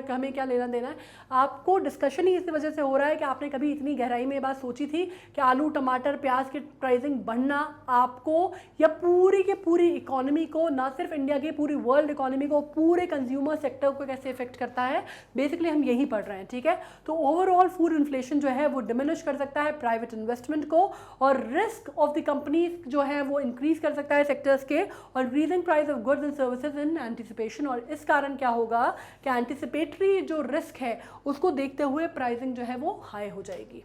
Speaker 1: हमें क्या लेना देना है। आपको डिस्कशन ही इस वजह से हो रहा है कि आपने कभी इतनी गहराई में ये बात सोची थी कि आलू, टमाटर, प्याज की प्राइसिंग बढ़ना आपको या पूरी की पूरी इकोनॉमी को, ना सिर्फ इंडिया की, पूरी वर्ल्ड इकोनॉमी को, पूरे कंज्यूमर सेक्टर को कैसे इफेक्ट करता है, बेसिकली हम यही पढ़ रहे हैं, ठीक है। तो ओवरऑल फूड इन्फ्लेशन जो है वो डिमिनिश कर सकता है प्राइवेट इन्वेस्टमेंट को, और रिस्क ऑफ द कंपनीज जो है वो इंक्रीज कर सकता है सेक्टर्स के, और increasing price of goods and services in anticipation. और इस कारण क्या होगा कि एंटिसिपेटरी जो रिस्क है उसको देखते हुए प्राइसिंग जो है वो हाई हो जाएगी।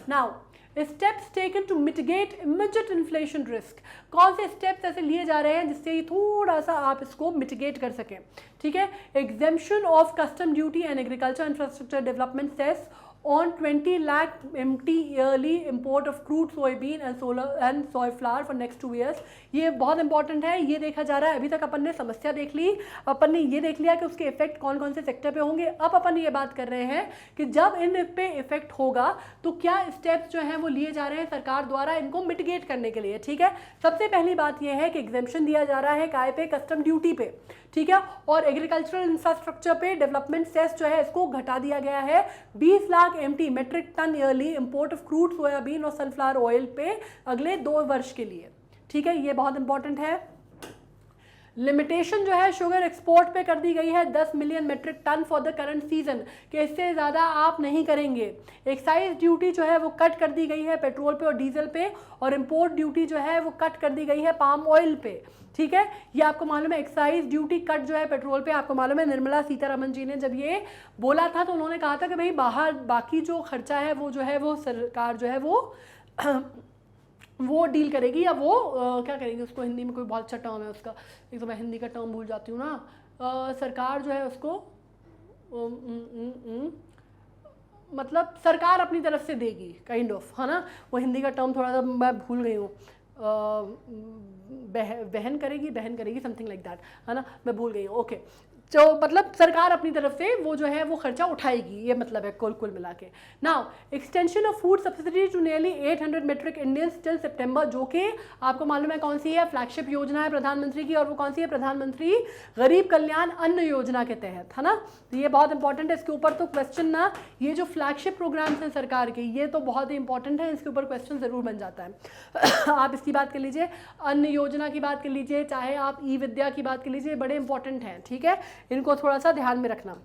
Speaker 1: Now steps taken to mitigate immediate inflation risk, कौन से स्टेप्स ऐसे लिए जा रहे हैं जिससे थोड़ा सा आप इसको मिटिगेट कर सकें, ठीक है। Exemption of custom duty and agriculture infrastructure development cess on 20 lakh MT yearly import of crude soybean and soy flour for next 2 years। ये बहुत इंपॉर्टेंट है, ये देखा जा रहा है। अभी तक अपन ने समस्या देख ली, अपन ने ये देख लिया कि उसके इफेक्ट कौन कौन से सेक्टर पे होंगे। अब अपन ये बात कर रहे हैं कि जब इन पे इफेक्ट होगा तो क्या स्टेप्स जो हैं वो लिए जा रहे हैं सरकार द्वारा इनको मिटिगेट करने के लिए, ठीक है। सबसे पहली बात यह है कि एग्जेम्पशन दिया जा रहा है काय पे, कस्टम ड्यूटी पे, ठीक है, और एग्रीकल्चरल इंफ्रास्ट्रक्चर पे डेवलपमेंट सेस जो है इसको घटा दिया गया है 20 lakh MT metric ton yearly import of crude soybean और सनफ्लावर ऑयल पे अगले 2 वर्ष के लिए, ठीक है। ये बहुत इंपॉर्टेंट है। लिमिटेशन जो है शुगर एक्सपोर्ट पे कर दी गई है 10 million metric ton for the current season, कि इससे ज़्यादा आप नहीं करेंगे। एक्साइज ड्यूटी जो है वो कट कर दी गई है पेट्रोल पे और डीजल पे, और इम्पोर्ट ड्यूटी जो है वो कट कर दी गई है पाम ऑयल पे, ठीक है। ये आपको मालूम है एक्साइज ड्यूटी कट जो है पेट्रोल पे, आपको मालूम है निर्मला सीतारमण जी ने जब ये बोला था तो उन्होंने कहा था कि भाई बाहर बाकी जो खर्चा है वो जो है वो सरकार जो है वो डील करेगी, या वो क्या करेगी, उसको हिंदी में कोई बहुत अच्छा टर्म है उसका, एक तो मैं हिंदी का टर्म भूल जाती हूँ ना, सरकार जो है उसको मतलब सरकार अपनी तरफ से देगी काइंड ऑफ, है ना। वो हिंदी का टर्म थोड़ा सा मैं भूल गई हूँ, बहन करेगी समथिंग लाइक दैट, है ना, मैं भूल गई हूँ। ओके, तो मतलब सरकार अपनी तरफ से वो जो है वो खर्चा उठाएगी, ये मतलब है कुल मिला के। Now extension of food subsidy to nearly 800 metric Indians till September, जो कि आपको मालूम है कौन सी है, फ्लैगशिप योजना है प्रधानमंत्री की, और वो कौन सी है, प्रधानमंत्री गरीब कल्याण अन्न योजना के तहत, है ना। तो ये बहुत इंपॉर्टेंट है, इसके ऊपर तो क्वेश्चन ना, ये जो फ्लैगशिप प्रोग्राम्स हैं सरकार के ये तो बहुत ही इंपॉर्टेंट है, इसके ऊपर क्वेश्चन जरूर बन जाता है। आप इसकी बात कर लीजिए, अन्न योजना की बात कर लीजिए, चाहे आप ई विद्या की बात कर लीजिए, बड़े इंपॉर्टेंट हैं, ठीक है। इनको थोड़ा सा ध्यान में रखना।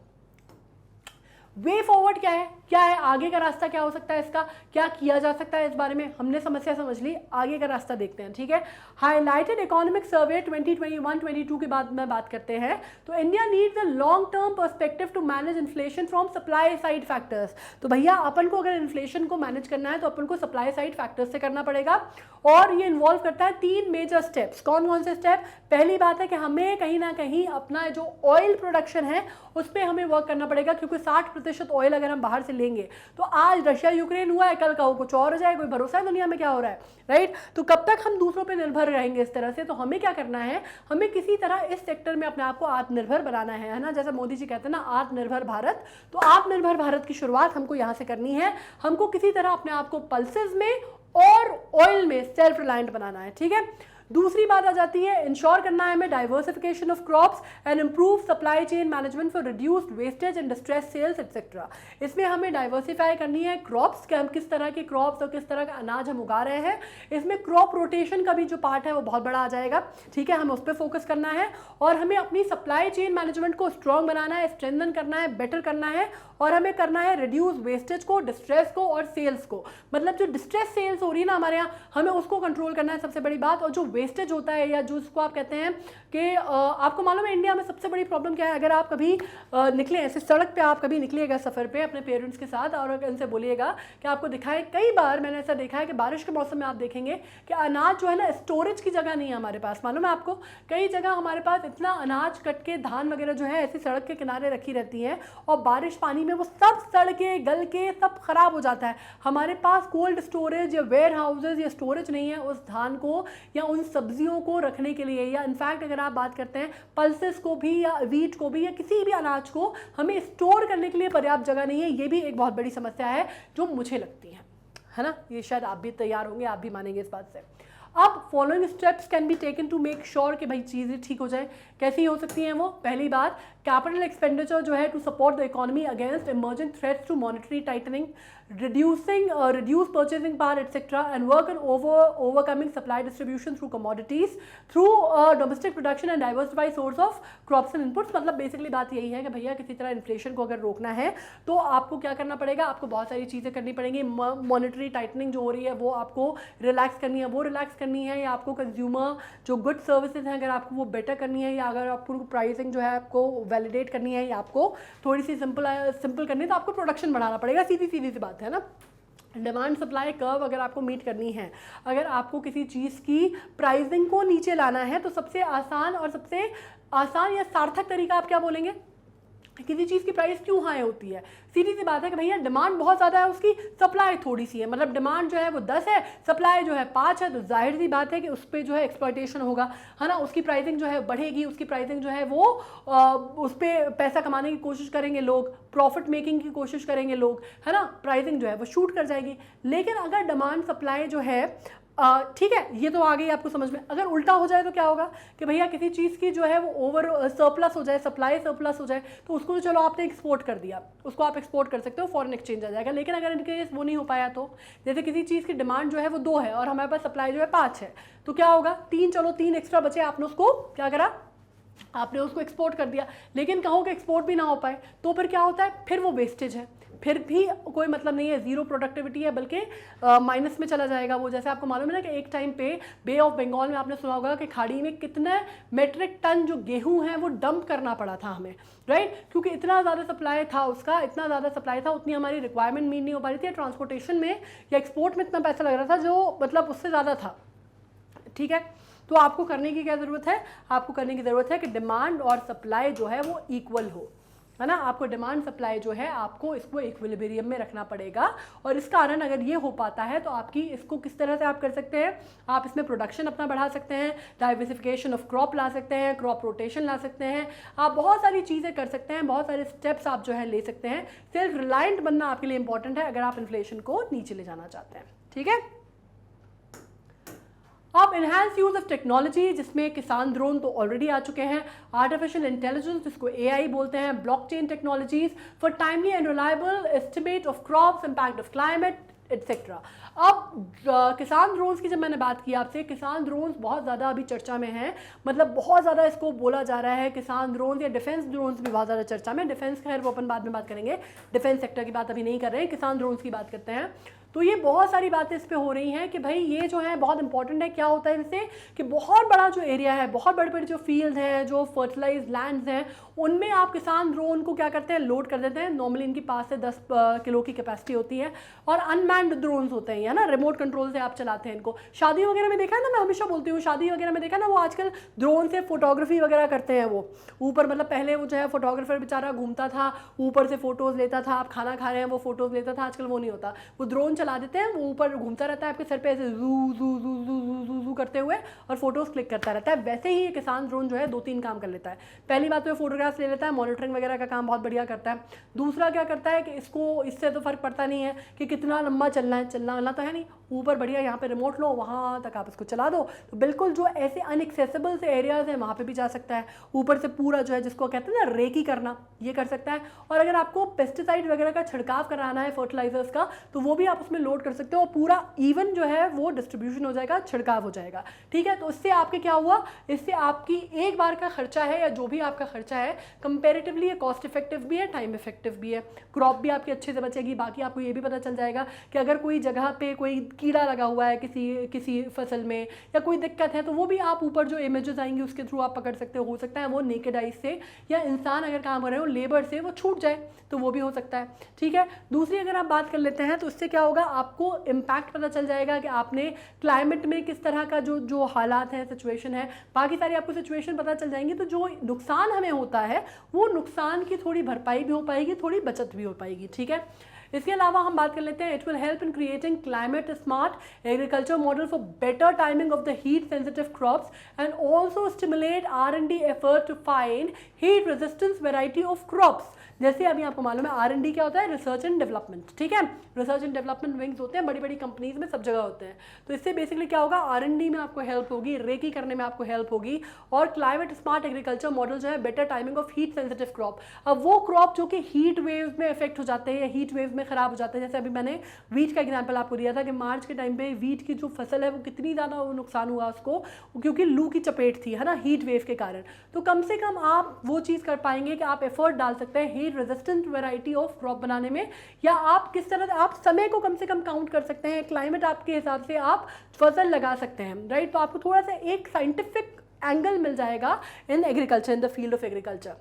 Speaker 1: वे फॉरवर्ड क्या है आगे का रास्ता क्या हो सकता है, इसका क्या किया जा सकता है, इस बारे में हमने समस्या समझ ली, आगे का रास्ता देखते हैं, ठीक है। हाईलाइटेड इकोनॉमिक सर्वे 2021-22 के बाद में बात करते हैं, तो India needs a long term perspective to manage inflation from supply side factors. तो भैया अपन को अगर इन्फ्लेशन को मैनेज करना है तो अपन को सप्लाई साइड फैक्टर्स से करना पड़ेगा, और ये इन्वॉल्व करता है 3 मेजर स्टेप्स। कौन कौन से स्टेप? पहली बात है कि हमें कहीं ना कहीं अपना जो ऑयल प्रोडक्शन है उस पर हमें वर्क करना पड़ेगा, क्योंकि 60% ऑयल अगर हम बाहर से लेंगे तो आज रशिया यूक्रेन हुआ है, कल का कुछ और हो जाए, कोई भरोसा है दुनिया में क्या हो रहा है, राइट। तो कब तक हम दूसरों पे निर्भर रहेंगे इस तरह से? तो हमें क्या करना है, हमें किसी तरह इस सेक्टर में अपने आप को आत्मनिर्भर बनाना है ना। जैसा मोदी जी कहते हैं ना, आत्मनिर्भर भारत, तो आत्मनिर्भर भारत की शुरुआत हमको यहाँ से करनी है। हमको किसी तरह अपने आप को पल्सेस में और ऑयल में सेल्फ रिलायंट बनाना है, ठीक है। दूसरी बात आ जाती है, इंश्योर करना है हमें diversification of crops and improve supply chain management for reduced wastage and distress sales etcetera. इसमें हमें डाइवर्सिफाई करनी है क्रॉप्स, कि हम किस तरह के क्रॉप्स और किस तरह का अनाज हम उगा रहे हैं। इसमें क्रॉप रोटेशन का भी जो पार्ट है वो बहुत बड़ा आ जाएगा, ठीक है। हमें उस पर फोकस करना है, और हमें अपनी सप्लाई चेन मैनेजमेंट को स्ट्रॉन्ग बनाना है, स्ट्रेंथन करना है, बेटर करना है, और हमें करना है रिड्यूस वेस्टेज को, डिस्ट्रेस को और सेल्स को। मतलब जो डिस्ट्रेस सेल्स हो रही है ना हमारे यहाँ, हमें उसको कंट्रोल करना है सबसे बड़ी बात, और जो वेस्टेज होता है या जो उसको आप कहते हैं कि आपको मालूम है इंडिया में सबसे बड़ी प्रॉब्लम क्या है? अगर आप कभी निकले ऐसे सड़क पे, आप कभी निकलिएगा सफ़र पे अपने पेरेंट्स के साथ और उनसे बोलिएगा कि आपको दिखाए, कई बार मैंने ऐसा देखा है कि बारिश के मौसम में आप देखेंगे कि अनाज जो है ना, स्टोरेज की जगह नहीं है हमारे पास। मालूम है आपको, कई जगह हमारे पास इतना अनाज कट के, धान वगैरह जो है ऐसी सड़क के किनारे रखी रहती हैं और बारिश पानी में वो सब सड़ के गल के सब खराब हो जाता है। हमारे पास कोल्ड स्टोरेज या वेयर हाउसेज या स्टोरेज नहीं है उस धान को या उन सब्जियों को रखने के लिए, या इनफैक्ट अगर आप बात करते हैं पल्सेस को भी या वीट को भी या किसी भी अनाज को हमें स्टोर करने के लिए पर्याप्त जगह नहीं है। ये भी एक बहुत बड़ी समस्या है जो मुझे लगती है ना। ये शायद आप भी तैयार होंगे, आप भी मानेंगे इस बात से। अब following steps can be taken to make sure कि भाई चीज़ें ठीक हो जाए। कैसी हो सकती हैं वो? पहली बात, कैपिटल एक्सपेंडिचर जो है to support the economy against emerging threats to monetary tightening, reduce purchasing power etc. and work on overcoming supply distribution through commodities through domestic production and diversified source of crops and inputs। मतलब basically बात यही है कि भैया किसी तरह inflation को अगर रोकना है तो आपको क्या करना पड़ेगा? आपको बहुत सारी चीज़ें करनी पड़ेंगी। मॉनेटरी टाइटनिंग जो हो रही है वो आपको रिलैक्स करनी है, वो रिलैक्स करनी है, या आपको कंज्यूमर जो गुड सर्विसेज हैं अगर आपको वो बेटर करनी है, या अगर आपको प्राइसिंग जो है आपको वैलिडेट करनी है, या आपको थोड़ी सी सिंपल करनी है, तो आपको प्रोडक्शन बढ़ाना पड़ेगा। सीधी सीधी सी बात है ना। डिमांड सप्लाई कर्व अगर आपको मीट करनी है, अगर आपको किसी चीज़ की प्राइसिंग को नीचे लाना है, तो सबसे आसान या सार्थक तरीका आप क्या बोलेंगे? किसी चीज़ की प्राइस क्यों हाई होती है? सीधी सी बात है कि भैया डिमांड बहुत ज़्यादा है, उसकी सप्लाई थोड़ी सी है। मतलब डिमांड जो है वो 10 है, सप्लाई जो है 5 है, तो जाहिर सी बात है कि उस पर जो है एक्सप्लॉयटेशन होगा, है ना। उसकी प्राइसिंग जो है बढ़ेगी, उसकी प्राइसिंग जो है वो उस पर पैसा कमाने की कोशिश करेंगे लोग, प्रॉफिट मेकिंग की कोशिश करेंगे लोग, है ना। प्राइसिंग जो है वो शूट कर जाएगी। लेकिन अगर डिमांड सप्लाई जो है ठीक है, ये तो आ गई आपको समझ में। अगर उल्टा हो जाए तो क्या होगा कि भैया किसी चीज़ की जो है वो ओवर सरप्लस हो जाए, सप्लाई सरप्लस हो जाए, तो उसको तो चलो आपने एक्सपोर्ट कर दिया, उसको आप एक्सपोर्ट कर सकते हो, फॉरेन एक्सचेंज आ जाएगा। लेकिन अगर इनके केस वो नहीं हो पाया, तो जैसे किसी चीज़ की डिमांड जो है वो 2 है और हमारे पास सप्लाई जो है 5 है, तो क्या होगा? 3, चलो 3 एक्स्ट्रा बचे, आपने उसको क्या करा? आपने उसको एक्सपोर्ट कर दिया। लेकिन कहो कि एक्सपोर्ट भी ना हो पाए तो फिर क्या होता है? फिर वो वेस्टेज है, फिर भी कोई मतलब नहीं है, जीरो प्रोडक्टिविटी है, बल्कि माइनस में चला जाएगा वो। जैसे आपको मालूम है ना कि एक टाइम पे बे ऑफ बंगाल में आपने सुना होगा कि खाड़ी में कितने मेट्रिक टन जो गेहूं है वो डंप करना पड़ा था हमें, राइट। क्योंकि इतना ज़्यादा सप्लाई था उसका, इतना ज़्यादा सप्लाई था, उतनी हमारी रिक्वायरमेंट मीट नहीं हो पा रही थी। ट्रांसपोर्टेशन में या एक्सपोर्ट में इतना पैसा लग रहा था जो मतलब उससे ज़्यादा था, ठीक है। तो आपको करने की क्या ज़रूरत है? आपको करने की ज़रूरत है कि डिमांड और सप्लाई जो है वो इक्वल हो, है ना। आपको डिमांड सप्लाई जो है आपको इसको इक्विलिब्रियम में रखना पड़ेगा। और इस कारण अगर ये हो पाता है तो आपकी इसको किस तरह से आप कर सकते हैं? आप इसमें प्रोडक्शन अपना बढ़ा सकते हैं, डाइवर्सिफिकेशन ऑफ क्रॉप ला सकते हैं, क्रॉप रोटेशन ला सकते हैं, आप बहुत सारी चीज़ें कर सकते हैं, बहुत सारे स्टेप्स आप जो है ले सकते हैं। सेल्फ रिलायंट बनना आपके लिए इंपॉर्टेंट है अगर आप इन्फ्लेशन को नीचे ले जाना चाहते हैं, ठीक है। अब इनहैंस यूज ऑफ टेक्नोलॉजी, जिसमें किसान ड्रोन तो ऑलरेडी आ चुके हैं, आर्टिफिशियल इंटेलिजेंस जिसको AI बोलते हैं, blockchain technologies for timely and reliable estimate of crops, impact of climate etcetera. अब किसान ड्रोन्स की जब मैंने बात की आपसे, किसान ड्रोन्स बहुत ज़्यादा अभी चर्चा में हैं, मतलब बहुत ज़्यादा इसको बोला जा रहा है। किसान ड्रोन्स या डिफेंस ड्रोन्स भी बहुत ज़्यादा चर्चा में। डिफेंस खैर वो अपन बाद में बात करेंगे, डिफेंस सेक्टर की बात अभी नहीं कर रहे हैं, किसान ड्रोन्स की बात करते हैं। तो ये बहुत सारी बातें इस पे हो रही हैं कि भाई ये जो है बहुत इंपॉर्टेंट है। क्या होता है इससे कि बहुत बड़ा जो एरिया है, बहुत बड़े बड़े जो फील्ड हैं, जो फर्टिलाइज लैंड्स हैं, उनमें आप किसान ड्रोन को क्या करते हैं? लोड कर देते हैं। नॉर्मली इनकी 5 से 10 किलो की कैपेसिटी होती है और अनमैन्ड ड्रोन्स होते हैं, है ना, रिमोट कंट्रोल से आप चलाते हैं इनको। शादी वगैरह में देखा है ना, मैं हमेशा बोलती हूँ, शादी वगैरह में देखा ना, वो आजकल ड्रोन से फोटोग्राफी वगैरह करते हैं वो ऊपर। मतलब पहले वो जो है फोटोग्राफर बेचारा घूमता था, ऊपर से फोटोज़ लेता था, आप खाना खा रहे हैं वो फोटोज़ लेता था। आजकल वो नहीं होता, वो ड्रोन चला देते हैं, वो ऊपर घूमता रहता है आपके सर पे ऐसे जू जू जू जू जू जू जू करते हुए और फोटोज़ क्लिक करता रहता है। वैसे ही ये किसान ड्रोन जो है 2-3 काम कर लेता है। पहली बात तो ये फोटोग्राफ्स ले लेता है, मॉनिटरिंग वगैरह का काम बहुत बढ़िया करता है। दूसरा क्या करता है कि इसको इससे तो फ़र्क पड़ता नहीं है कि कितना लंबा चलना है, चलना तो है नहीं, ऊपर बढ़िया यहाँ पे रिमोट लो, वहाँ तक आप इसको चला दो, तो बिल्कुल जो ऐसे अनएक्सेसिबल से एरियाज़ हैं वहाँ पे भी जा सकता है। ऊपर से पूरा जो है जिसको कहते हैं ना रेकी करना, ये कर सकता है। और अगर आपको पेस्टिसाइड वगैरह का छिड़काव कराना है फर्टिलाइजर्स का, तो वो भी आप उसमें लोड कर सकते हो और पूरा इवन जो है वो डिस्ट्रीब्यूशन हो जाएगा, छिड़काव हो जाएगा, ठीक है। तो इससे आपके क्या हुआ? इससे आपकी एक बार का खर्चा है या जो भी आपका खर्चा है कंपेरेटिवली कॉस्ट इफेक्टिव भी है, टाइम इफेक्टिव भी है। क्रॉप भी आपकी अच्छे से बचेगी। बाकी आपको ये भी पता चल जाएगा कि अगर कोई जगह पे कोई कीड़ा लगा हुआ है किसी फसल में या कोई दिक्कत है, तो वो भी आप ऊपर जो इमेजेस आएंगे उसके थ्रू आप पकड़ सकते हो सकता है वो नेकेड आइज से या इंसान अगर काम कर रहे हो लेबर से वो छूट जाए, तो वो भी हो सकता है। ठीक है, दूसरी अगर आप बात कर लेते हैं तो इससे क्या होगा, आपको इम्पैक्ट पता चल जाएगा कि आपने क्लाइमेट में किस तरह का जो हालात है, सिचुएशन है, बाकी सारी आपको सिचुएशन पता चल जाएंगी। तो जो नुकसान हमें होता है वो नुकसान की थोड़ी भरपाई भी हो पाएगी, थोड़ी बचत भी हो पाएगी। ठीक है, इसके अलावा हम बात कर लेते हैं, it will help in creating climate smart agriculture model for better timing of the heat sensitive crops and also stimulate R&D effort to find heat resistance variety of crops. जैसे अभी आपको मालूम है R&D क्या होता है, रिसर्च एंड डेवलपमेंट। ठीक है, रिसर्च एंड डेवलपमेंट विंग्स होते हैं बड़ी बड़ी कंपनीज में, सब जगह होते हैं। तो इससे बेसिकली क्या होगा, R&D में आपको हेल्प होगी, रेकी करने में आपको हेल्प होगी, और क्लाइमेट स्मार्ट एग्रीकल्चर मॉडल जो है better timing of heat sensitive crop. अब वो क्रॉप जो कि हीट वेव में इफेक्ट हो जाते हैं या हीट वेव में खराब हो जाते हैं, जैसे अभी मैंने वीट का एग्जाम्पल आपको दिया था कि मार्च के टाइम पे वीट की जो फसल है वो कितनी ज़्यादा नुकसान हुआ उसको, क्योंकि लू की चपेट थी, है ना, हीट वेव के कारण। तो कम से कम आप वो चीज़ कर पाएंगे कि आप एफर्ट डाल सकते हैं heat resistant variety of crop बनाने में, या आप किस तरह आप समय को कम से कम काउंट कर सकते हैं, क्लाइमेट आपके हिसाब से आप फसल लगा सकते हैं। राइट, तो आपको थोड़ा सा एक साइंटिफिक एंगल मिल जाएगा in agriculture, in the field of agriculture.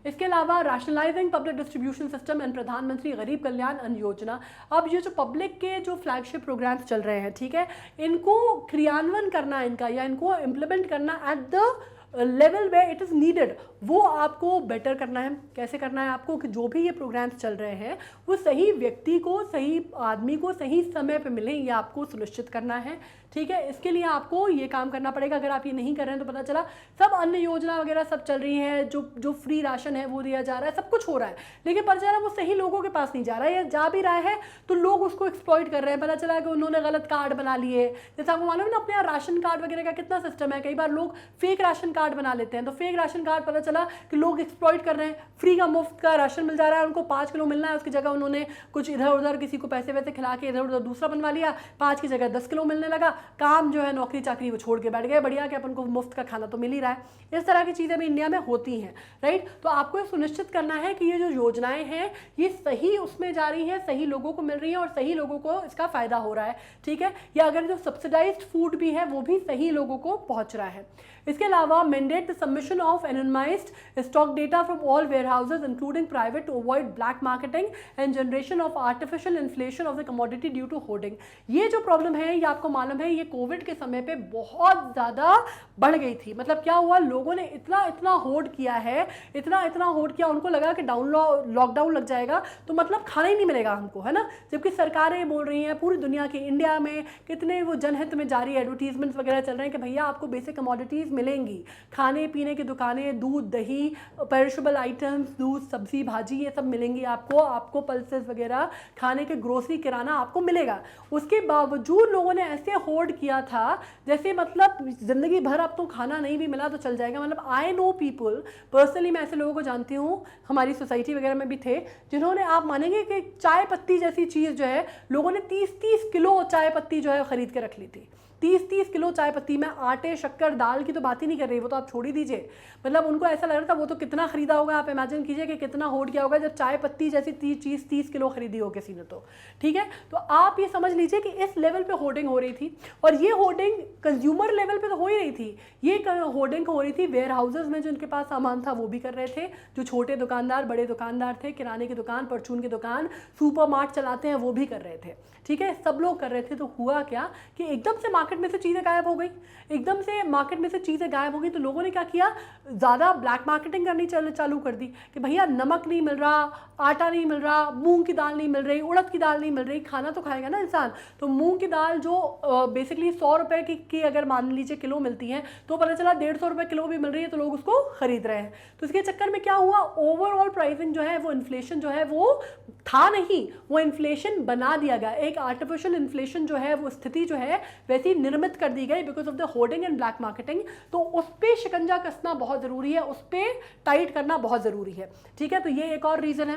Speaker 1: इसके अलावा rationalising public distribution system and प्रधानमंत्री गरीब कल्याण अन्न योजना। अब ये जो पब्लिक के जो फ्लैगशिप प्रोग्राम्स चल रहे हैं, ठीक है, इनको क्रियान्वयन करना इनका या इनको इम्प्लीमेंट करना at the level way it is needed, वो आपको बेटर करना है। कैसे करना है आपको, कि जो भी ये प्रोग्राम्स चल रहे हैं वो सही व्यक्ति को, सही आदमी को सही समय पे मिले, ये आपको सुनिश्चित करना है। ठीक है, इसके लिए आपको ये काम करना पड़ेगा। अगर आप ये नहीं कर रहे हैं तो पता चला सब अन्य योजना वगैरह सब चल रही है, जो फ्री राशन है वो दिया जा रहा है, सब कुछ हो रहा है, लेकिन पता चला वो सही लोगों के पास नहीं जा रहा है, या जा भी रहा है तो लोग उसको एक्सप्लॉइट कर रहे हैं। पता चला कि उन्होंने गलत कार्ड बना लिए, जैसे आपको मालूम है ना अपने यहाँ राशन कार्ड वगैरह का कितना सिस्टम है, कई बार लोग फेक राशन कार्ड बना लेते हैं, तो फेक राशन कार्ड पता चला कि लोग एक्सप्लॉइट कर रहे हैं, फ्री का मुफ्त का राशन मिल जा रहा है, उनको 5 किलो मिलना है, उसकी जगह उन्होंने कुछ इधर उधर किसी को पैसे वैसे खिला के इधर उधर दूसरा बनवा लिया, 5 की जगह 10 किलो मिलने लगा, काम जो है नौकरी चाकरी वो छोड़ के बैठ गए, बढ़िया कि अपन को मुफ्त का खाना तो मिल ही रहा है। इस तरह की चीज़ें भी इंडिया में होती हैं। राइट, तो आपको ये सुनिश्चित करना है कि ये जो योजनाएं हैं ये सही उसमें जा रही हैं, सही लोगों को मिल रही हैं और सही लोगों को इसका फायदा हो रहा है। ठीक है, या अगर जो सब्सिडाइज्ड फूड भी है वो भी सही लोगों को पहुंच रहा है। इसके अलावा mandate the submission of anonymised stock data from all warehouses including private to avoid black marketing and generation of artificial inflation of the commodity due to hoarding. ये जो प्रॉब्लम है ये आपको मालूम है, ये कोविड के समय पे बहुत ज़्यादा बढ़ गई थी। मतलब क्या हुआ, लोगों ने इतना होर्ड किया है, इतना होर्ड किया, उनको लगा कि लॉकडाउन लग जाएगा तो मतलब खाना ही नहीं मिलेगा हमको, है ना, जबकि सरकारें बोल रही हैं पूरी दुनिया की, इंडिया में कितने वो जनहित में जारी एडवर्टीजमेंट्स वगैरह चल रहे हैं कि भैया आपको बेसिक कमोडिटीज़ मिलेंगी, खाने पीने की दुकानें, दूध दही, पेरिशेबल आइटम्स, दूध सब्जी भाजी ये सब मिलेंगी आपको पल्सेस वगैरह खाने के ग्रोसरी किराना आपको मिलेगा। उसके बावजूद लोगों ने ऐसे होर्ड किया था जैसे मतलब ज़िंदगी भर अब तो खाना नहीं भी मिला तो चल जाएगा। मतलब आई नो पीपल, पर्सनली मैं ऐसे लोगों को जानती हूँ, हमारी सोसाइटी वगैरह में भी थे, जिन्होंने आप मानेंगे कि चाय पत्ती जैसी चीज़ जो है लोगों ने 30-30 किलो चाय पत्ती जो है खरीद के रख ली थी। 30-30 किलो चाय पत्ती में, आटे शक्कर दाल की तो बात ही नहीं कर रही, वो तो आप छोड़ ही दीजिए। मतलब उनको ऐसा लग रहा था वो तो कितना खरीदा होगा, आप इमेजिन कीजिए कि कितना होर्ड किया होगा जब चाय पत्ती जैसी चीज़ 30 किलो खरीदी हो किसी ने तो। ठीक है, तो आप ये समझ लीजिए कि इस लेवल पे होर्डिंग हो रही थी, और ये होर्डिंग कंज्यूमर लेवल पे तो हो ही रही थी, ये होर्डिंग हो रही थी वेयर हाउसेज में, जो उनके पास सामान था वो भी कर रहे थे, जो छोटे दुकानदार बड़े दुकानदार थे, किराने की दुकान, परचून की दुकान, सुपर मार्ट चलाते हैं वो भी कर रहे थे। ठीक है, सब लोग कर रहे थे। तो हुआ क्या कि एकदम से मार्केट में से चीज़ें गायब हो गई, एकदम से मार्केट में से चीज़ें गायब हो गई, तो लोगों ने क्या किया, ज़्यादा ब्लैक मार्केटिंग करनी चालू कर दी कि भैया नमक नहीं मिल रहा, आटा नहीं मिल रहा, मूंग की दाल नहीं मिल रही, उड़द की दाल नहीं मिल रही, खाना तो खाएगा ना इंसान। तो मूंग की दाल जो बेसिकली 100 रुपये की अगर मान लीजिए किलो मिलती है, तो पता चला 150 रुपये किलो भी मिल रही है, तो लोग उसको खरीद रहे हैं। तो इसके चक्कर में क्या हुआ, ओवरऑल प्राइसिंग जो है वो इन्फ्लेशन जो है वो था नहीं, वो इन्फ्लेशन बना दिया गया, एक आर्टिफिशियल इन्फ्लेशन जो है वो स्थिति जो है वैसी निर्मित कर दी गई because of the hoarding and black marketing. तो उस पर शिकंजा कसना बहुत ज़रूरी है, उस पर टाइट करना बहुत ज़रूरी है। ठीक है, तो ये एक और रीज़न है।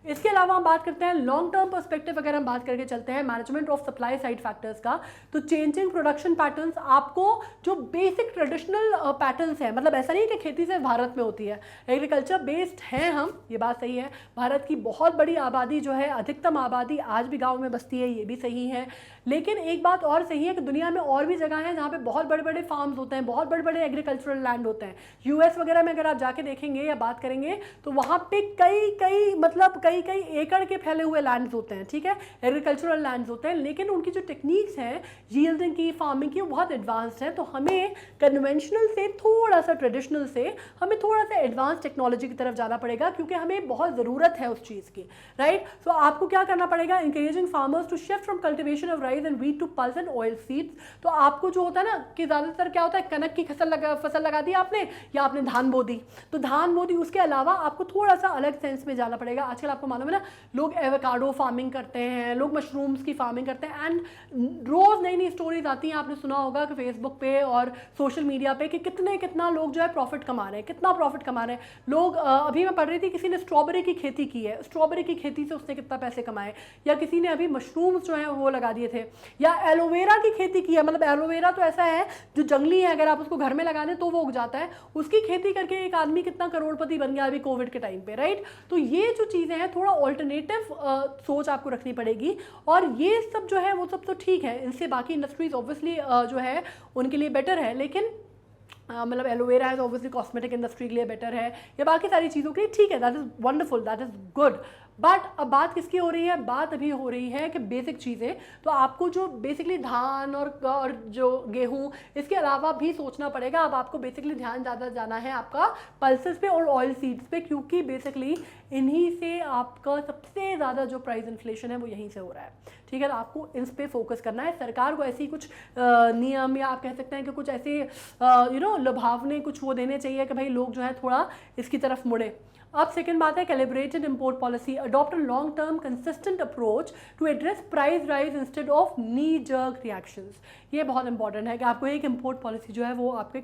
Speaker 1: इसके अलावा हम बात करते हैं लॉन्ग टर्म पर्सपेक्टिव, अगर हम बात करके चलते हैं management of supply side factors का, तो चेंजिंग प्रोडक्शन पैटर्न्स, आपको जो बेसिक ट्रेडिशनल पैटर्न्स है, मतलब ऐसा नहीं है कि खेती से भारत में होती है, एग्रीकल्चर बेस्ड हैं हम, ये बात सही है। भारत की बहुत बड़ी आबादी जो है, अधिकतम आबादी आज भी गाँव में बसती है, ये भी सही है। लेकिन एक बात और सही है कि दुनिया में और भी जगह हैं जहाँ पे बहुत बड़े बड़े फार्म्स होते हैं, बहुत बड़े बड़े एग्रीकल्चरल लैंड होते हैं। यूएस वगैरह में अगर आप जाके देखेंगे या बात करेंगे तो वहाँ पे कई एकड़ के फैले हुए लैंड्स होते हैं, ठीक है, एग्रीकल्चरल लैंड्स होते हैं, लेकिन उनकी जो टेक्निक्स हैं यील्डिंग की, फार्मिंग की, वो बहुत एडवांस्ड है। तो हमें कन्वेंशनल से थोड़ा सा, ट्रेडिशनल से हमें थोड़ा सा एडवांस टेक्नोलॉजी की तरफ जाना पड़ेगा, क्योंकि हमें बहुत ज़रूरत है उस चीज़ की, राइट। सो आपको क्या करना पड़ेगा, encouraging farmers to shift from cultivation of rice and wheat to pulse and oil seeds. तो आपको जो होता है ना कि ज़्यादातर क्या होता है, कनक की फसल लगा दी आपने, या आपने धान बो दी, तो धान बो दी, उसके अलावा आपको थोड़ा सा अलग सेंस में जाना पड़ेगा। आजकल आपको मालूम है ना, लोग एवोकाडो फार्मिंग करते हैं, लोग मशरूम्स की फार्मिंग करते हैं, एंड रोज़ नई नई स्टोरीज आती हैं। आपने सुना होगा कि फेसबुक पे और सोशल मीडिया पे कि कितना लोग जो है प्रॉफिट कमा रहे हैं, कितना प्रॉफिट कमा रहे हैं लोग। अभी मैं पढ़ रही थी, किसी ने स्ट्रॉबेरी की खेती की है, स्ट्रॉबेरी की खेती से उसने कितना पैसे कमाए, या किसी ने अभी मशरूम्स जो है वो लगा दिए थे, या एलोवेरा की खेती की है। मतलब एलोवेरा तो ऐसा है जो जंगली है, अगर आप उसको घर में लगा दें तो वो उग जाता है, उसकी खेती करके एक आदमी कितना करोड़पति बन गया अभी कोविड के टाइम पे, राइट। तो ये जो चीज़ें हैं, थोड़ा ऑल्टरनेटिव सोच आपको रखनी पड़ेगी, और ये सब जो है वो सब तो ठीक है, इनसे बाकी इंडस्ट्रीज ऑब्वियसली जो है उनके लिए बेटर है, लेकिन मतलब एलोवेरा है तो ऑब्वियसली कॉस्मेटिक इंडस्ट्री के लिए बेटर है, या बाकी सारी चीज़ों के लिए ठीक है, that is wonderful, that is good. But अब बात किसकी हो रही है, बात अभी हो रही है कि बेसिक चीज़ें, तो आपको जो बेसिकली धान और जो गेहूं, इसके अलावा भी सोचना पड़ेगा। अब आपको बेसिकली ध्यान ज़्यादा जाना है आपका पल्सेस पे और ऑयल सीड्स पे, क्योंकि बेसिकली इन्हीं से आपका सबसे ज़्यादा जो प्राइस इन्फ्लेशन है वो यहीं से हो रहा है, ठीक है। तो आपको इस पे फोकस करना है। सरकार को ऐसी कुछ नियम, या आप कह सकते हैं कि कुछ ऐसे लुभावने कुछ वो देने चाहिए कि भाई लोग जो है थोड़ा इसकी तरफ मुड़े। अब सेकंड बात है calibrated import policy, adopt a long term consistent approach to address price rise instead of knee jerk reactions. ये बहुत इंपॉर्टेंट है कि आपको एक इंपोर्ट पॉलिसी जो है वो आपके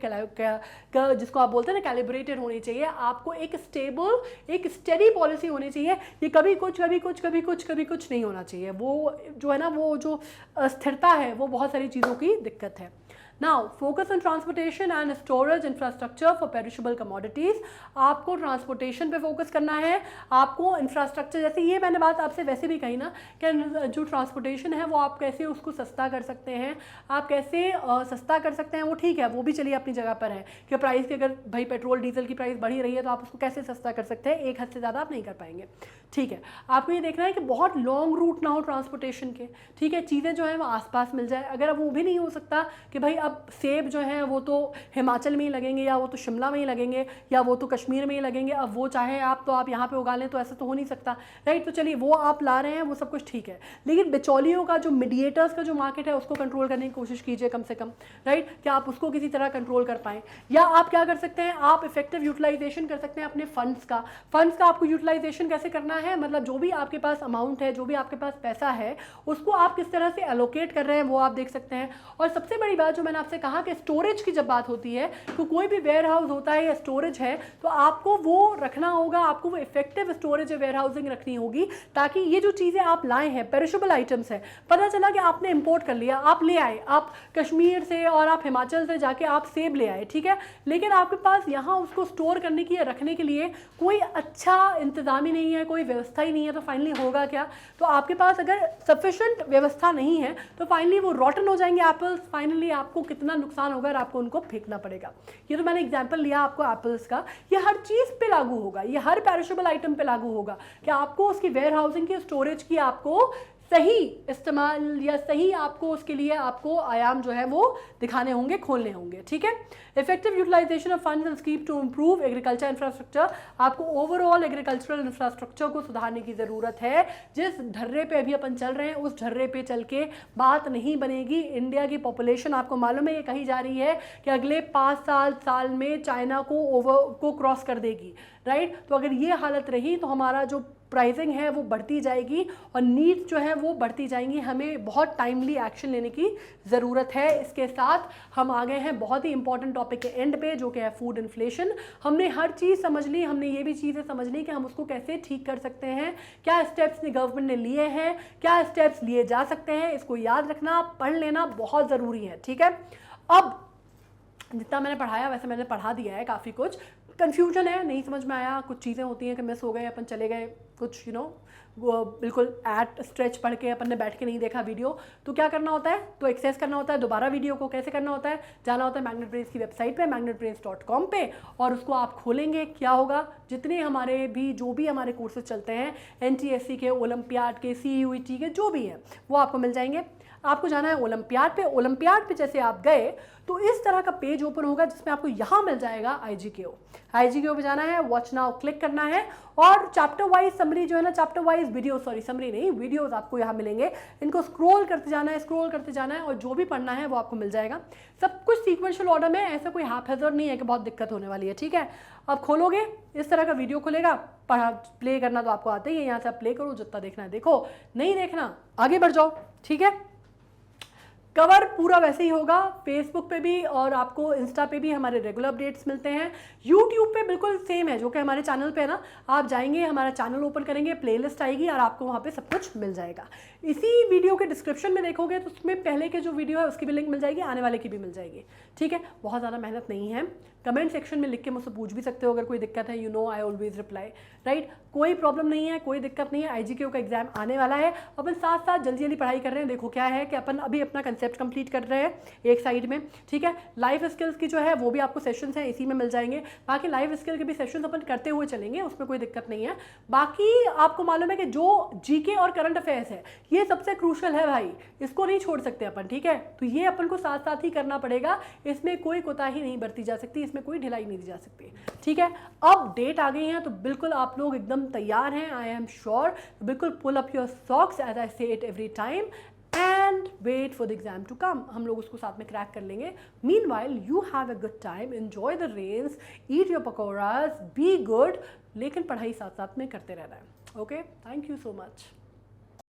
Speaker 1: जिसको आप बोलते हैं ना कैलिब्रेटेड होनी चाहिए। आपको एक स्टेबल, एक स्टेडी पॉलिसी होनी चाहिए। ये कभी कुछ नहीं होना चाहिए। वो जो है ना, वो जो स्थिरता है वो बहुत सारी चीज़ों की दिक्कत है। Now, focus on transportation and storage infrastructure for perishable commodities. आपको ट्रांसपोर्टेशन पे फोकस करना है, आपको इंफ्रास्ट्रक्चर, जैसे ये मैंने बात आपसे वैसे भी कही ना कि जो ट्रांसपोर्टेशन है वो आप कैसे उसको सस्ता कर सकते हैं, आप कैसे सस्ता कर सकते हैं, वो ठीक है, वो भी चलिए अपनी जगह पर है कि प्राइस की, अगर भाई पेट्रोल डीजल की प्राइस बढ़ी रही है तो आप उसको कैसे सस्ता कर सकते हैं, एक हद से ज़्यादा आप नहीं कर पाएंगे, ठीक है। आपको ये देखना है कि बहुत लॉन्ग रूट ना हो ट्रांसपोर्टेशन के, ठीक है, चीज़ें जो है वो आसपास मिल जाए। अगर अब वो भी नहीं हो सकता कि भाई अब सेब जो है वो तो हिमाचल में ही लगेंगे, या वो तो शिमला में ही लगेंगे, या वो तो कश्मीर में ही लगेंगे, अब वो चाहे आप तो आप यहाँ पे उगा लें, तो ऐसा तो हो नहीं सकता, राइट। तो चलिए वो आप ला रहे हैं, वो सब कुछ ठीक है, लेकिन बिचौलियों का जो मीडिएटर्स का जो मार्केट है उसको कंट्रोल करने की कोशिश कीजिए कम से कम, राइट, कि आप उसको किसी तरह कंट्रोल कर पाएँ। या आप क्या कर सकते हैं, आप इफेक्टिव यूटिलाइजेशन कर सकते हैं अपने फंड्स का आपको यूटिलाइजेशन कैसे करना है, मतलब जो भी आपके पास अमाउंट है, जो भी आपके पास पैसा है, उसको आप किस तरह से एलोकेट कर रहे हैं वो आप देख सकते हैं। और सबसे बड़ी बात जो मैंने आपसे कहा कि स्टोरेज की जब बात होती है, तो कोई भी वेयर हाउस होता है या स्टोरेज है, तो आपको वो रखना होगा, आपको वो इफेक्टिव स्टोरेज या वेयर हाउसिंग रखनी होगी, ताकि ये जो चीज़ें आप लाए हैं, पेरिशेबल आइटम्स है, पता चला कि आपने इंपोर्ट कर लिया, आप ले आए, आप कश्मीर से और आप हिमाचल से जाके आप सेब ले आए, ठीक है, लेकिन आपके पास यहाँ उसको स्टोर करने की या रखने के लिए कोई अच्छा इंतजाम ही नहीं है, कोई व्यवस्था ही नहीं है, तो फाइनली होगा क्या, तो आपके पास अगर सफिशेंट व्यवस्था नहीं है तो फाइनली वो रॉटन हो जाएंगे एप्पल्स, फाइनली आपको कितना नुकसान होगा और आपको उनको फेंकना पड़ेगा। ये तो मैंने एग्जांपल लिया आपको एप्पल्स का, ये हर चीज़ पे लागू होगा, ये हर पेरिशेबल आइटम पे लागू होगा कि आपको उसकी वेयर हाउसिंग की, स्टोरेज की आपको सही इस्तेमाल या सही आपको उसके लिए आपको आयाम जो है वो दिखाने होंगे, खोलने होंगे, ठीक है। Effective utilization of funds and scheme to improve agriculture infrastructure, आपको ओवरऑल एग्रीकल्चरल इंफ्रास्ट्रक्चर को सुधारने की ज़रूरत है। जिस ढर्रे पे अभी अपन चल रहे हैं उस ढर्रे पे चल के बात नहीं बनेगी। इंडिया की पॉपुलेशन आपको मालूम है, ये कही जा रही है कि अगले 5 साल में चाइना को क्रॉस कर देगी, राइट। तो अगर ये हालत रही तो हमारा जो प्राइसिंग है वो बढ़ती जाएगी और नीड्स जो है वो बढ़ती जाएंगी। हमें बहुत टाइमली एक्शन लेने की ज़रूरत है। इसके साथ हम आ गए हैं बहुत ही इंपॉर्टेंट टॉपिक के एंड पे, जो कि है फूड इन्फ्लेशन। हमने हर चीज़ समझ ली, हमने ये भी चीज़ें समझ ली कि हम उसको कैसे ठीक कर सकते हैं, क्या स्टेप्स गवर्नमेंट ने लिए हैं, क्या स्टेप्स लिए जा सकते हैं। इसको याद रखना, पढ़ लेना बहुत ज़रूरी है, ठीक है। अब जितना मैंने पढ़ाया वैसे मैंने पढ़ा दिया है, काफ़ी कुछ कन्फ्यूजन है, नहीं समझ में आया, कुछ चीज़ें होती हैं कि मिस हो गए, अपन चले गए, कुछ बिल्कुल एट स्ट्रेच पढ़ के अपन ने बैठ के नहीं देखा वीडियो। तो क्या करना होता है, तो एक्सेस करना होता है दोबारा वीडियो को। कैसे करना होता है, जाना होता है मैग्नेट ब्रेन्स की वेबसाइट पे magnetbrains.com पे, और उसको आप खोलेंगे। क्या होगा, जितने हमारे भी जो भी हमारे कोर्सेज चलते हैं, NTSC के, ओलंपियाड के, CUET के, जो भी है वो आपको मिल जाएंगे। आपको जाना है ओलंपियाड पे। ओलंपियाड पे जैसे आप गए तो इस तरह का पेज ओपन होगा जिसमें आपको यहाँ मिल जाएगा IGKO पे जाना है, वॉच नाउ क्लिक करना है, और चैप्टर वाइज समरी जो है ना, chapter wise video, sorry summary नहीं, वीडियोस आपको यहाँ मिलेंगे। इनको स्क्रॉल करते जाना है, और जो भी पढ़ना है वो आपको मिल जाएगा। सब कुछ सीक्वेंशियल ऑर्डर में, ऐसा कोई हैपहैज़र्ड नहीं है कि बहुत दिक्कत होने वाली है, ठीक है। अब खोलोगे, इस तरह का वीडियो खुलेगा, प्ले करना तो आपको आता ही है, यहाँ से आप प्ले करो, जितना देखना है देखो, नहीं देखना आगे बढ़ जाओ, ठीक है। कवर पूरा वैसे ही होगा, फेसबुक पे भी और आपको इंस्टा पे भी हमारे रेगुलर अपडेट्स मिलते हैं। यूट्यूब पे बिल्कुल सेम है जो कि हमारे चैनल पे है ना, आप जाएंगे, हमारा चैनल ओपन करेंगे, प्लेलिस्ट आएगी और आपको वहाँ पे सब कुछ मिल जाएगा। इसी वीडियो के डिस्क्रिप्शन में देखोगे तो उसमें पहले के जो वीडियो है उसकी भी लिंक मिल जाएगी, आने वाले की भी मिल जाएगी, ठीक है। बहुत ज़्यादा मेहनत नहीं है। कमेंट सेक्शन में लिख के मुझसे पूछ भी सकते हो अगर कोई दिक्कत है, आई ऑलवेज रिप्लाई, राइट। कोई प्रॉब्लम नहीं है, कोई दिक्कत नहीं है। IGKO का एग्जाम आने वाला है, अपन साथ साथ जल्दी जल्दी पढ़ाई कर रहे हैं। देखो क्या है कि अपन अभी अपना कंसेप्ट कंप्लीट कर रहे हैं एक साइड में, ठीक है। लाइफ स्किल्स की जो है वो भी आपको सेशंस हैं, इसी में मिल जाएंगे। बाकी लाइफ स्किल के भी सेशंस अपन करते हुए चलेंगे, उसमें कोई दिक्कत नहीं है। बाकी आपको मालूम है कि जो GK और करंट अफेयर्स है ये सबसे क्रूशल है भाई, इसको नहीं छोड़ सकते अपन, ठीक है। तो ये अपन को साथ साथ ही करना पड़ेगा, इसमें कोई कोताही नहीं बरती जा सकती, इसमें कोई ढिलाई नहीं दी जा सकती, ठीक है। अब डेट आ गई है तो बिल्कुल आप लोग एकदम तैयार हैं, आई एम श्योर। बिल्कुल pull up your socks as I say it every time and wait for the exam to come. हम लोग उसको साथ में क्रैक कर लेंगे। Meanwhile you have a good time, enjoy the rains, eat your pakoras, be good, लेकिन पढ़ाई साथ साथ में करते रहना है। Okay, thank you so much.